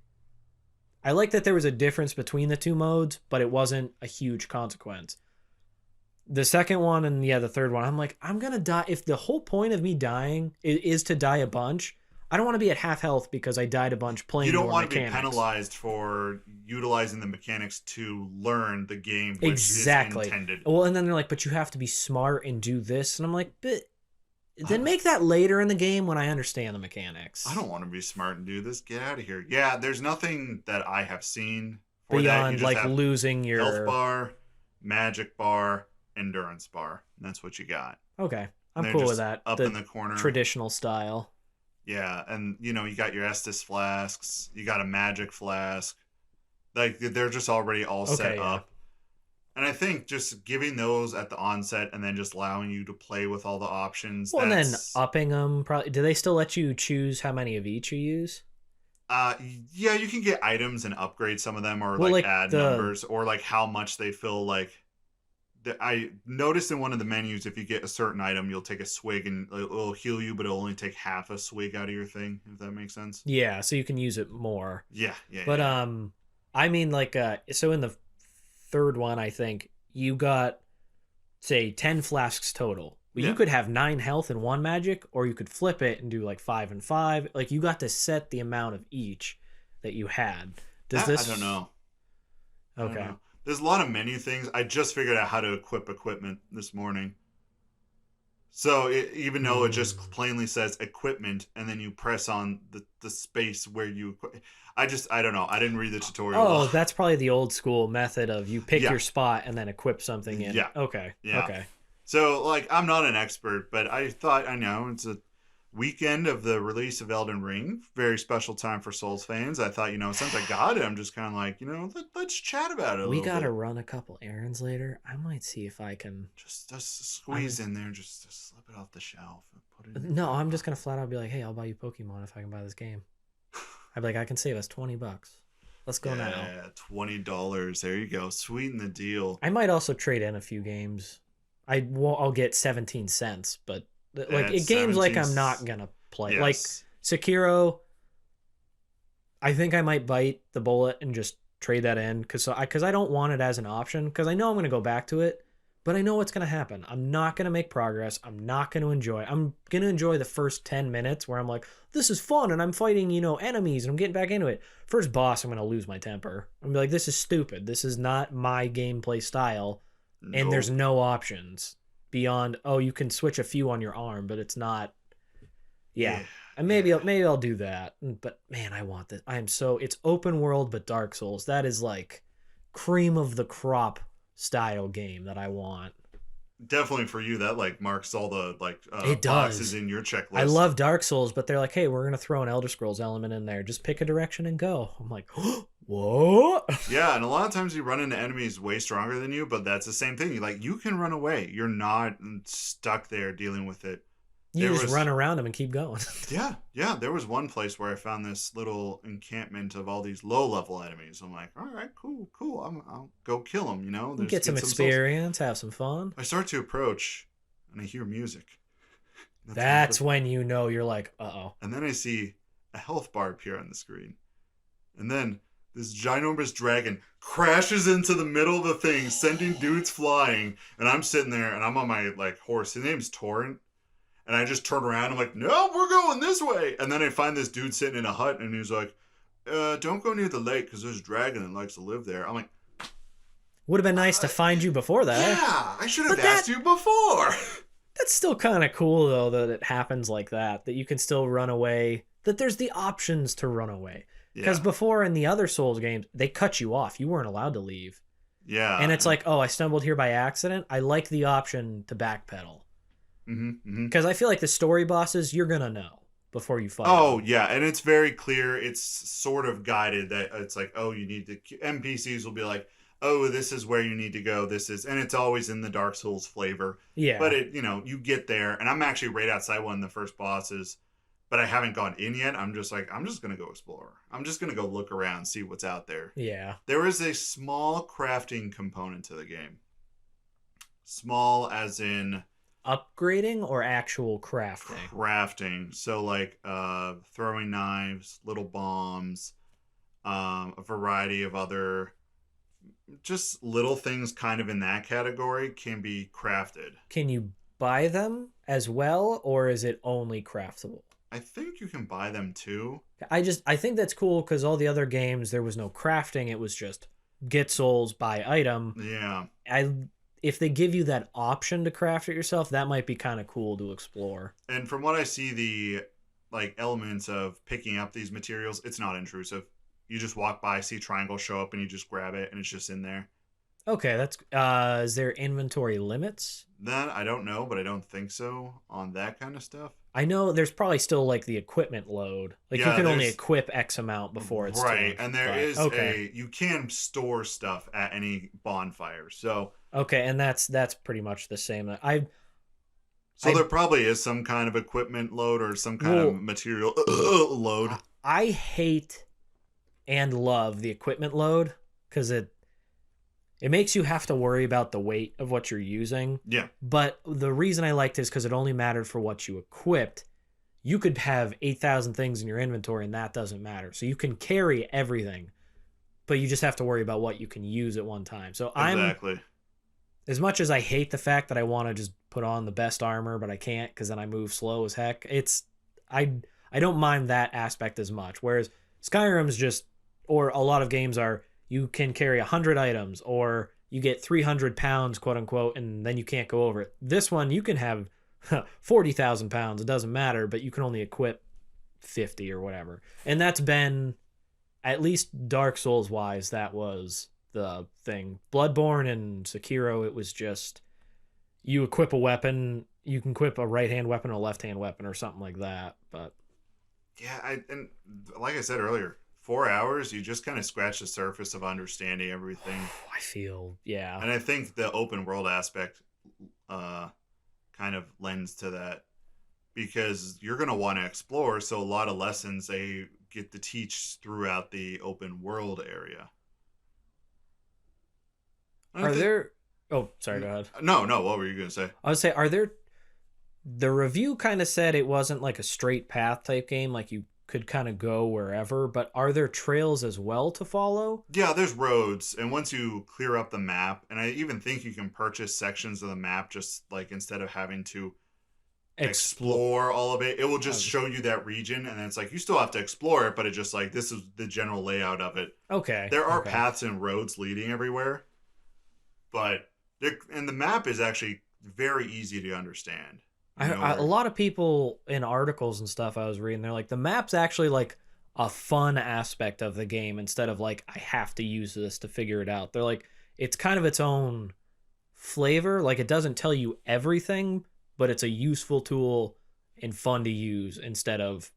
that there was a difference between the two modes, but it wasn't a huge consequence. The second one and the third one, I'm like, I'm going to die. If the whole point of me dying is to die a bunch, I don't want to be at half health because I died a bunch playing more mechanics. You don't want to be penalized for utilizing the mechanics to learn the game, which exactly. is intended. Well, and then they're like, but you have to be smart and do this. And I'm like, but then make that later in the game when I understand the mechanics. I don't want to be smart and do this. Get out of here. Yeah, there's nothing that I have seen for beyond that. like losing your health bar, magic bar, endurance bar. And that's what you got. Okay. I'm cool with that. Up in the corner. Traditional style. Yeah, and you got your Estus flasks, you got a magic flask. Like they're just already all set up. And I think just giving those at the onset and then just allowing you to play with all the options. Well, and then upping them. Probably. Do they still let you choose how many of each you use? Yeah, you can get items and upgrade some of them, or add numbers, or like how much they fill. Like I noticed in one of the menus, if you get a certain item, you'll take a swig and it'll heal you, but it'll only take half a swig out of your thing, if that makes sense. Yeah, so you can use it more. Yeah. But I mean, so in the third one, I think you got, say, 10 flasks total. But you could have 9 health and 1 magic, or you could flip it and do like 5 and 5. Like you got to set the amount of each that you had. I don't know. Okay. There's a lot of menu things. I just figured out how to equip equipment this morning. So even though it just plainly says equipment, and then you press on the space where you... I don't know. I didn't read the tutorial. Oh, that's probably the old school method of you pick your spot and then equip something in. Yeah. Okay. Yeah. Okay. So, like, I'm not an expert, but I thought, I know, it's a weekend of the release of Elden Ring. Very special time for Souls fans. I thought, since I got it, I'm just kind of like, let's chat about it a We little gotta bit. run a couple errands later. I might see if I can. Just squeeze in there, just slip it off the shelf and put it in. No, I'm just gonna flat out be like, hey, I'll buy you Pokemon if I can buy this game. I'd be like, I can save us $20. Let's go now. Yeah, $20. There you go. Sweeten the deal. I might also trade in a few games. I'll get 17 cents, but like It's games like 17 I'm not gonna play. Yes. Like Sekiro, I think I might bite the bullet and just trade that in because I don't want it as an option because I know I'm gonna go back to it, but I know what's gonna happen. I'm not gonna make progress. I'm not gonna enjoy. I'm gonna enjoy the first 10 minutes where I'm like, this is fun and I'm fighting enemies and I'm getting back into it. First boss, I'm gonna lose my temper. I'm gonna be like, this is stupid. This is not my gameplay style, and there's no options beyond. Oh, you can switch a few on your arm, but it's not. Yeah. And maybe I'll do that. But man, I want this. It's open world but Dark Souls. That is like cream of the crop style game that I want. Definitely for you, that like marks all the It boxes does. in your checklist. I love Dark Souls, but they're like, hey, we're gonna throw an Elder Scrolls element in there. Just pick a direction and go. I'm like, what? Yeah, and a lot of times you run into enemies way stronger than you, but that's the same thing. You can run away. You're not stuck there dealing with it. You just run around them and keep going. Yeah. There was one place where I found this little encampment of all these low-level enemies. I'm like, all right, cool. I'll go kill them. Get some experience, have some fun. I start to approach, and I hear music. That's when you're like, uh-oh. And then I see a health bar appear on the screen, and then this ginormous dragon crashes into the middle of the thing, sending dudes flying. And I'm sitting there, and I'm on my horse. His name's Torrent. And I just turn around. I'm like, no, we're going this way. And then I find this dude sitting in a hut, and he's like, don't go near the lake because there's a dragon that likes to live there. I'm like, would have been nice to find you before that. Yeah, I should have asked you before. That's still kind of cool, though, that it happens like that you can still run away, that there's the options to run away. Because before in the other Souls games, they cut you off. You weren't allowed to leave. Yeah. And it's like, oh, I stumbled here by accident. I like the option to backpedal. Because I feel like the story bosses, you're going to know before you fight. Oh, yeah. And it's very clear. It's sort of guided that it's like, oh, you need to... NPCs will be like, oh, this is where you need to go. And it's always in the Dark Souls flavor. Yeah. But you get there, and I'm actually right outside one of the first bosses, but I haven't gone in yet. I'm just like, I'm just going to go explore. I'm just going to go look around, see what's out there. Yeah. There is a small crafting component to the game. Small as in... upgrading or actual crafting? Crafting. So throwing knives, little bombs, a variety of other just little things kind of in that category can be crafted. Can you buy them as well, or is it only craftable? I think you can buy them too. I think that's cool because all the other games there was no crafting. It was just get souls, buy item. Yeah. If they give you that option to craft it yourself, that might be kind of cool to explore. And from what I see, the elements of picking up these materials, it's not intrusive. You just walk by, see triangle show up, and you just grab it, and it's just in there. Okay, that's is there inventory limits? That I don't know, but I don't think so on that kind of stuff. I know there's probably still the equipment load. You can only equip X amount before it's right, and there is you can store stuff at any bonfire. So okay, and that's pretty much the same. There probably is some kind of equipment load or some kind of material load. I hate and love the equipment load because it makes you have to worry about the weight of what you're using. Yeah. But the reason I liked it is because it only mattered for what you equipped. You could have 8,000 things in your inventory and that doesn't matter. So you can carry everything, but you just have to worry about what you can use at one time. So exactly. As much as I hate the fact that I want to just put on the best armor, but I can't because then I move slow as heck. I don't mind that aspect as much. Whereas Skyrim's just, or a lot of games are, you can carry 100 items or you get 300 pounds, quote unquote, and then you can't go over it. This one, you can have 40,000 pounds. It doesn't matter, but you can only equip 50 or whatever. And that's been, at least Dark Souls wise, that was the thing. Bloodborne and Sekiro, it was just, you equip a weapon, you can equip a right-hand weapon or a left-hand weapon or something like that. But Yeah, and like I said earlier, 4 hours, you just kind of scratch the surface of understanding everything. I feel, yeah. And I think the open world aspect kind of lends to that, because you're going to want to explore. So a lot of lessons they get to teach throughout the open world area. Are there... Oh, sorry, go ahead. No, what were you going to say? I would say, are there... The review kind of said it wasn't like a straight path type game, like you could kind of go wherever, but are there trails as well to follow? Yeah, there's roads, and once you clear up the map, and I even think you can purchase sections of the map, just like instead of having to explore all of it, it will just show you that region, and then it's like you still have to explore it, but it's just like this is the general layout of it. Okay. There are paths and roads leading everywhere, but and the map is actually very easy to understand. A lot of people in articles and stuff I was reading, they're like, the map's actually like a fun aspect of the game instead of like, I have to use this to figure it out. They're like, it's kind of its own flavor. Like, it doesn't tell you everything, but it's a useful tool and fun to use instead of,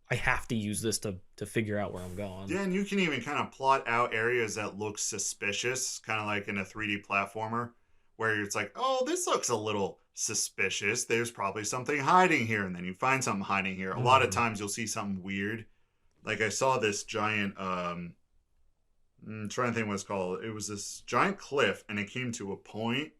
I have to use this to figure out where I'm going. Yeah, and you can even kind of plot out areas that look suspicious, kind of like in a 3D platformer, where it's like, oh, this looks a little suspicious. There's probably something hiding here. And then you find something hiding here. A lot of times you'll see something weird. Like I saw this giant, I'm trying to think what it's called. It was this giant cliff, and it came to a point,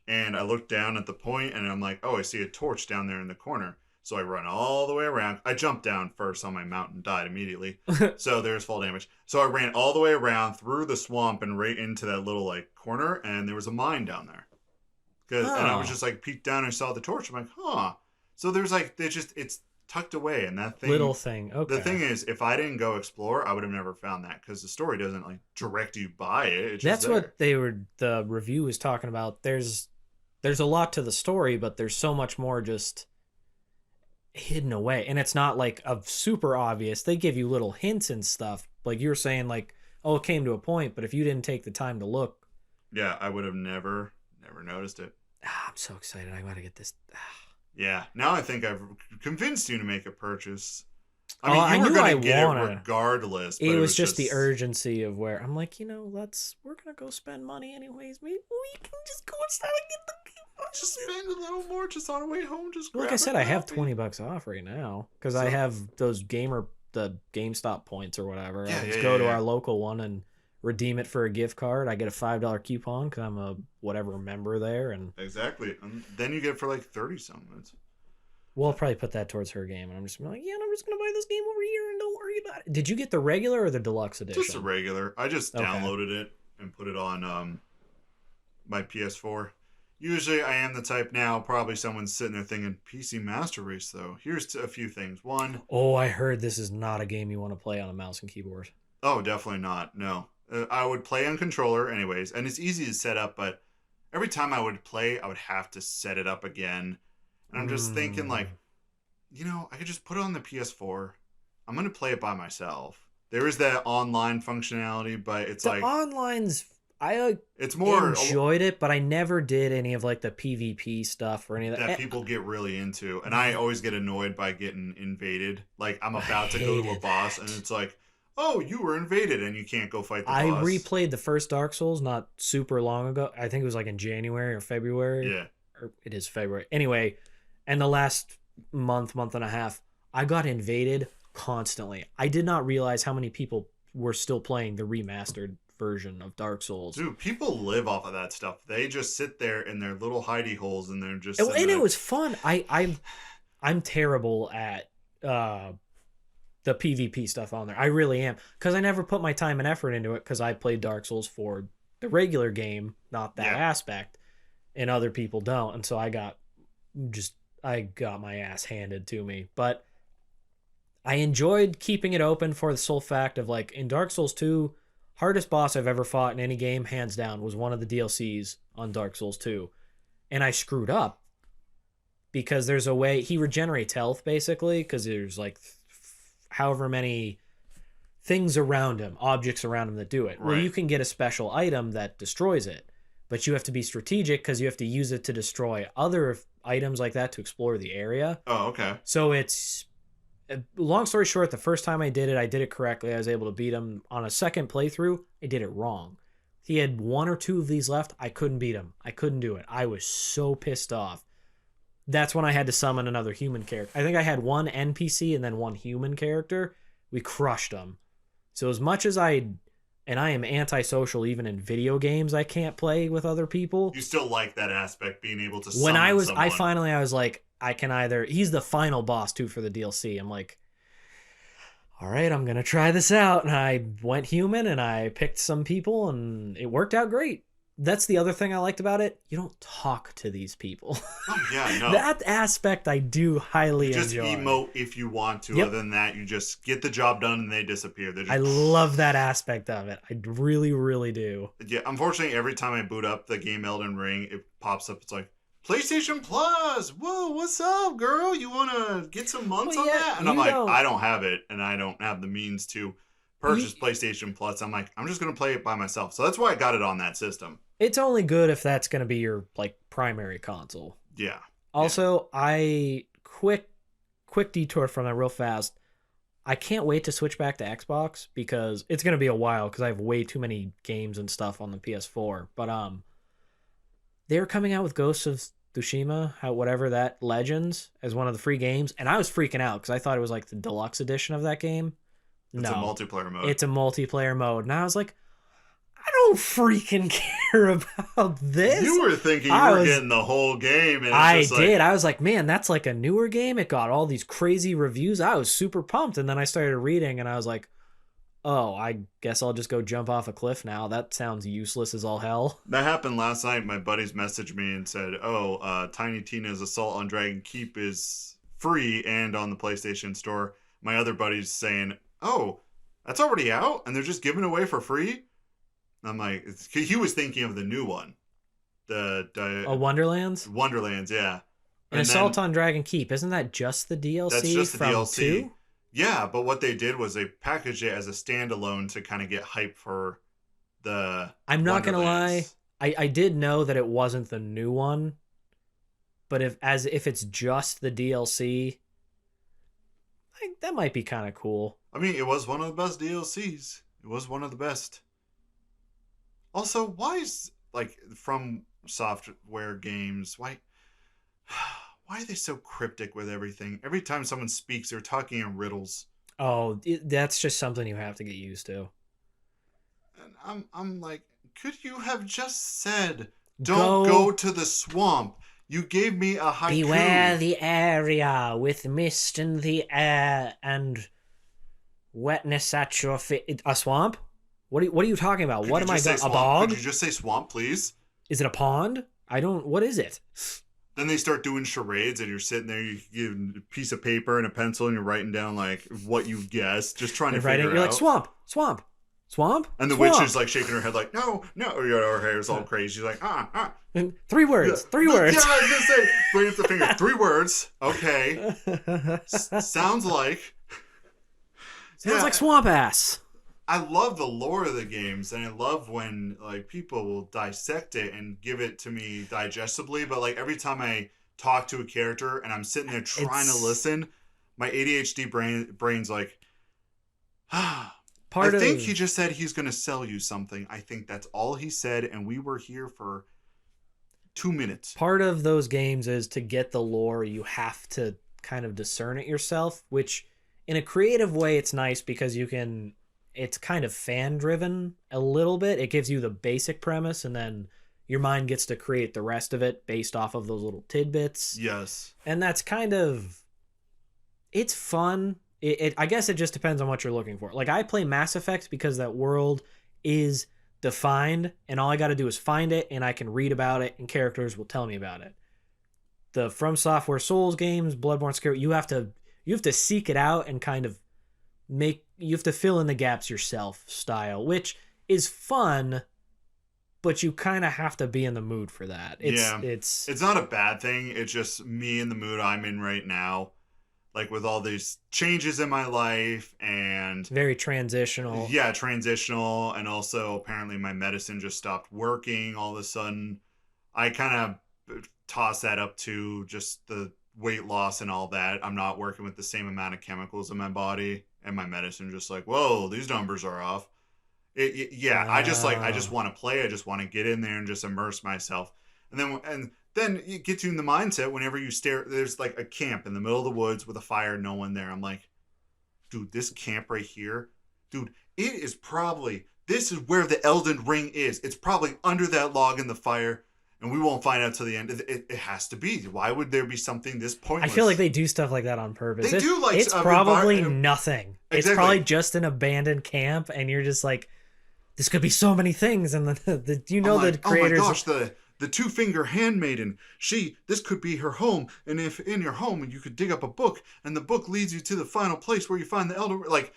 and I looked down at the point, and I'm like, oh, I see a torch down there in the corner. So I run all the way around. I jumped down first on my mount and died immediately. So there's fall damage. So I ran all the way around through the swamp and right into that little like corner, and there was a mine down there. And I was just like peeked down and saw the torch. I'm like, huh. So there's like it's tucked away, and that thing little thing. Okay. The thing is, if I didn't go explore, I would have never found that, because the story doesn't like direct you by it. It's That's just what the review was talking about. There's a lot to the story, but there's so much more just hidden away, and it's not like a super obvious. They give you little hints and stuff, like you're saying, like, oh, it came to a point, but if you didn't take the time to look, yeah, I would have never noticed it. I'm so excited. I gotta get this. Yeah, now I think I've convinced you to make a purchase. I mean, you were going to get it regardless. It was just the urgency of where I'm like, we're gonna go spend money anyways. Maybe we can just go inside and get the game. Just spend a little more just on the way home. Just like I said, I have $20 off right now because I have those the GameStop points or whatever. I just go to our local one and redeem it for a gift card. I get a $5 coupon because I'm a whatever member there, and exactly. And then you get it for like 30 something. Well, I'll probably put that towards her game, and I'm just like, I'm just gonna buy this game over here and don't worry about it. Did you get the regular or the deluxe edition? Just the regular. I just downloaded it and put it on my PS4. Usually, I am the type now. Probably someone's sitting there thinking, PC Master Race though. Here's a few things. One. Oh, I heard this is not a game you want to play on a mouse and keyboard. Oh, definitely not. No. I would play on controller anyways, and it's easy to set up, but every time I would play, I would have to set it up again. And I'm just thinking, like, I could just put it on the PS4. I'm going to play it by myself. There is that online functionality, but it's online's... it's more enjoyed it, but I never did any of, like, the PvP stuff or any of that. That people get really into. And I always get annoyed by getting invaded. Like, I'm about to go to a boss, and it's like, oh, you were invaded and you can't go fight the boss. I replayed the first Dark Souls not super long ago. I think it was like in January or February. Yeah. Or it is February. Anyway, and the last month and a half, I got invaded constantly. I did not realize how many people were still playing the remastered version of Dark Souls. Dude, people live off of that stuff. They just sit there in their little hidey holes and they're just... And it was fun. I'm terrible at... the PvP stuff on there. I really am, because I never put my time and effort into it because I played Dark Souls for the regular game, not that aspect, and other people don't, and so I got my ass handed to me. But I enjoyed keeping it open for the sole fact of, like, in Dark Souls 2, hardest boss I've ever fought in any game, hands down, was one of the DLCs on Dark Souls 2, and I screwed up because there's a way he regenerates health basically, because there's like however many things around him, objects around him that do it. Right. Well, you can get a special item that destroys it. but you have to be strategic because you have to use it to destroy other items like that to explore the area. Oh, okay. So it's, long story short, the first time I did it correctly. I was able to beat him. On a second playthrough, I did it wrong. He had 1 or 2 of these left. I couldn't beat him. I couldn't do it. I was so pissed off. That's when I had to summon another human character. I think I had 1 NPC and then 1 human character. We crushed them. So as much as I am antisocial even in video games, I can't play with other people. You still like that aspect, being able to summon When I was someone. like, I can either, he's the final boss too for the DLC. I'm like, all right, I'm going to try this out. And I went human and I picked some people and it worked out great. That's the other thing I liked about it. You don't talk to these people. Oh, yeah, no. That aspect I do highly just enjoy. Emote if you want to. Yep. Other than that, you just get the job done and they disappear. I love that aspect of it. I really, really do. Yeah, unfortunately, every time I boot up the game Elden Ring, it pops up. It's like, PlayStation Plus. Whoa, what's up, girl? You want to get some months on that? And I'm like, I don't have it, and I don't have the means to purchase PlayStation Plus. I'm like, I'm just going to play it by myself. So that's why I got it on that system. It's only good if that's going to be your like primary console. Yeah. Also, I quick detour from that real fast. I can't wait to switch back to Xbox because it's going to be a while because I have way too many games and stuff on the PS4. But they're coming out with Ghosts of Tsushima, whatever that Legends, as one of the free games, and I was freaking out because I thought it was like the deluxe edition of that game. It's a multiplayer mode. It's a multiplayer mode, and I was like, I don't freaking care about this. You were thinking you were getting the whole game. And I did. I was like, man, that's like a newer game. It got all these crazy reviews. I was super pumped. And then I started reading and I was like, oh, I guess I'll just go jump off a cliff now. That sounds useless as all hell. That happened last night. My buddies messaged me and said, Tiny Tina's Assault on Dragon Keep is free and on the PlayStation Store. My other buddy's saying, oh, that's already out? And they're just giving it away for free? I'm like, he was thinking of the new one. Wonderlands? Wonderlands, yeah. And Assault on Dragon Keep, isn't that just the DLC? That's just the from DLC. 2? Yeah, but what they did was they packaged it as a standalone to kind of get hype for the I'm not going to lie. I did know that it wasn't the new one. But if it's just the DLC, that might be kind of cool. I mean, it was one of the best DLCs. It was one of the best. Also, why is, like, From Software games, why are they so cryptic with everything? Every time someone speaks, they're talking in riddles. Oh, that's just something you have to get used to. And I'm like, could you have just said, don't go to the swamp? You gave me a haiku. Beware the area with mist in the air and wetness at your feet. A swamp? What are you talking about? What am I going? A bog? Could you just say swamp, please? Is it a pond? What is it? Then they start doing charades, and you're sitting there. You give a piece of paper and a pencil, and you're writing down like what you guessed, just trying to figure it out. You're like swamp, and the witch is like shaking her head, like no. Her hair's all crazy. She's like And 3 words. Yeah. 3 words. Yeah, I was gonna say, bring up the finger. 3 words. Okay. Sounds like. Sounds like swamp ass. I love the lore of the games, and I love when like people will dissect it and give it to me digestibly. But like every time I talk to a character and I'm sitting there trying to listen, my ADHD brain's like, I think he just said he's going to sell you something. I think that's all he said, and we were here for 2 minutes. Part of those games is to get the lore, you have to kind of discern it yourself, which in a creative way, it's nice because it's kind of fan driven a little bit. It gives you the basic premise and then your mind gets to create the rest of it based off of those little tidbits. Yes. And that's it's fun. I guess it just depends on what you're looking for. Like I play Mass Effect because that world is defined and all I got to do is find it and I can read about it and characters will tell me about it. The From Software Souls games, Bloodborne, Skyrim, you have to seek it out and kind of you have to fill in the gaps yourself style, which is fun, but you kind of have to be in the mood for that. It's not a bad thing. It's just me in the mood I'm in right now. like with all these changes in my life and Very transitional. yeah, transitional, and also apparently my medicine just stopped working all of a sudden. I kind of toss that up to just the weight loss and all that. I'm not working with the same amount of chemicals in my body, and my medicine just like, whoa, these numbers are off. Yeah, I just Oh. want to play. I just want to get in there and just immerse myself. And then it gets you in the mindset whenever you stare. There's like a camp in the middle of the woods with a fire, no one there. I'm like, dude, this camp right here, dude, it is probably this is where the Elden Ring is. It's probably under that log in the fire, and we won't find out till the end. It has to be. Why would there be something this I pointless? feel like they do stuff like that on purpose. They do like It's probably envir- nothing. It's exactly. probably just an abandoned camp, and you're just like, this could be so many things. And the creators. Oh my gosh, the two finger handmaiden. This could be her home, and if in your home you could dig up a book, and the book leads you to the final place where you find the elder. Like,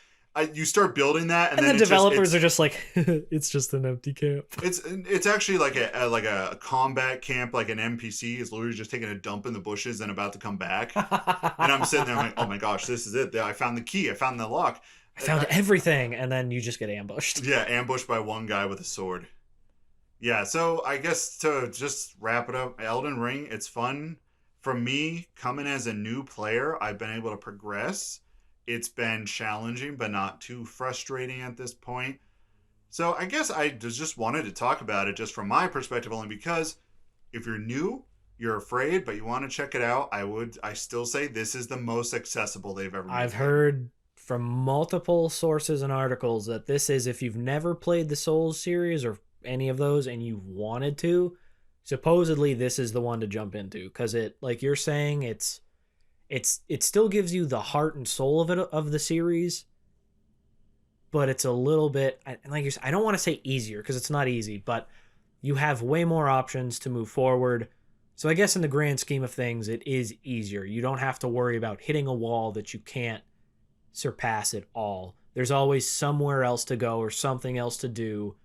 you start building that, and And then the developers are just like, it's just an empty camp. it's actually like a combat camp, like an NPC is literally just taking a dump in the bushes and about to come back, and I'm sitting there like, oh my gosh, this is it. I found the key. I found the lock. I found everything, and then you just get ambushed. Yeah, ambushed by one guy with a sword. Yeah, so I guess to just wrap it up, Elden Ring, it's fun. For me, coming as a new player, I've been able to progress. It's been challenging, but not too frustrating at this point. So I guess I just wanted to talk about it just from my perspective, only because if you're new, you're afraid, but you want to check it out, I still say this is the most accessible they've ever made. I've heard from multiple sources and articles that this is, if you've never played the Souls series or any of those and you wanted to, supposedly this is the one to jump into, because it, like you're saying, it still gives you the heart and soul of the series, but it's a little bit, like you said, I don't want to say easier because it's not easy, but you have way more options to move forward. So I guess in the grand scheme of things, it is easier. You don't have to worry about hitting a wall that you can't surpass it all. There's always somewhere else to go or something else to do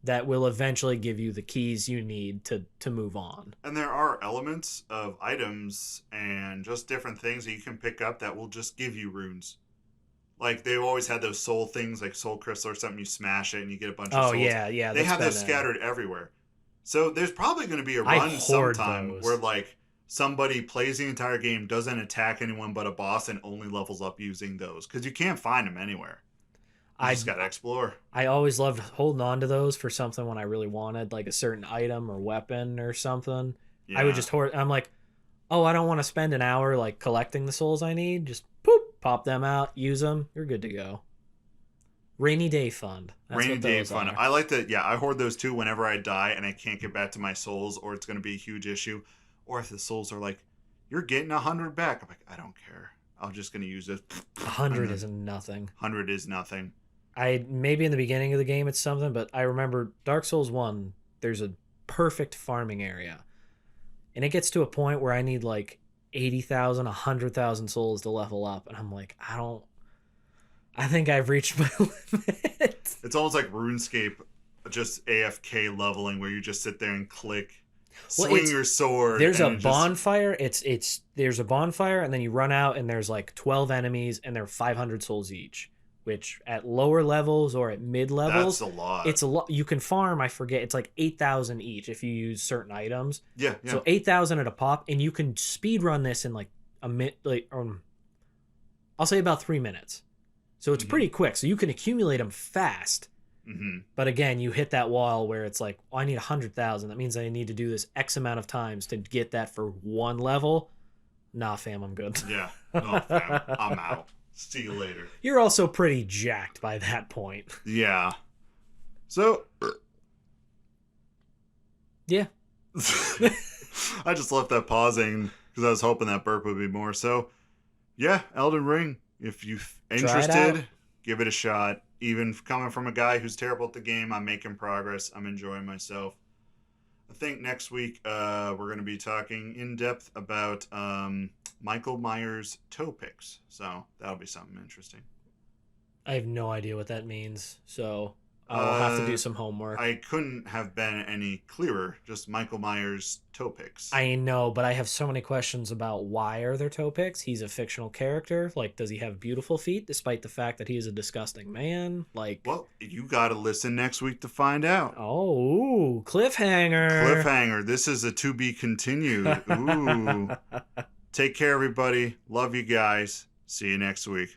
that will eventually give you the keys you need to move on. And there are elements of items and just different things that you can pick up that will just give you runes. Like, they've always had those soul things, like soul crystal or something. You smash it and you get a bunch of souls. Yeah. They have those scattered everywhere. So there's probably going to be a run sometime where, like, somebody plays the entire game, doesn't attack anyone but a boss, and only levels up using those. Because you can't find them anywhere. You just got to explore. I always loved holding on to those for something when I really wanted, like a certain item or weapon or something. Yeah. I would just hoard. I'm like, oh, I don't want to spend an hour like collecting the souls I need. Just poop, pop them out, use them. You're good to go. Rainy day fund. Rainy day fund. I like that. Yeah, I hoard those too whenever I die and I can't get back to my souls, or it's going to be a huge issue. Or if the souls are like, you're getting 100 back. I'm like, I don't care. I'm just going to use it. 100 is nothing. 100 is nothing. Maybe in the beginning of the game it's something, but I remember Dark Souls 1, there's a perfect farming area. And it gets to a point where I need like 80,000, 100,000 souls to level up. And I'm like, I think I've reached my limit. It's almost like RuneScape, just AFK leveling, where you just sit there and click, swing your sword. There's a bonfire. There's a bonfire, and then you run out, and there's like 12 enemies, and they're 500 souls each. Which at lower levels or at mid levels, that's a lot. It's a lot. You can farm. I forget. It's like 8,000 each if you use certain items. Yeah. So 8,000 at a pop, and you can speed run this in like I'll say about 3 minutes. So it's pretty quick. So you can accumulate them fast. Mm-hmm. But again, you hit that wall where it's like, oh, I need 100,000. That means I need to do this X amount of times to get that for one level. Nah, fam, I'm good. Yeah. No, fam, I'm out. See you later. You're also pretty jacked by that point. Yeah. So. Yeah. I just left that pausing because I was hoping that burp would be more. So, yeah, Elden Ring. If you're interested, give it a shot. Even coming from a guy who's terrible at the game, I'm making progress. I'm enjoying myself. I think next week we're going to be talking in depth about Michael Myers' toe picks. So that'll be something interesting. I have no idea what that means. So I'll have to do some homework. I couldn't have been any clearer. Just Michael Myers toe picks. I know, but I have so many questions about why are there toe picks? He's a fictional character. Like, does he have beautiful feet despite the fact that he is a disgusting man? Like, well, you got to listen next week to find out. Oh, cliffhanger. Cliffhanger. This is a to be continued. Ooh. Take care, everybody. Love you guys. See you next week.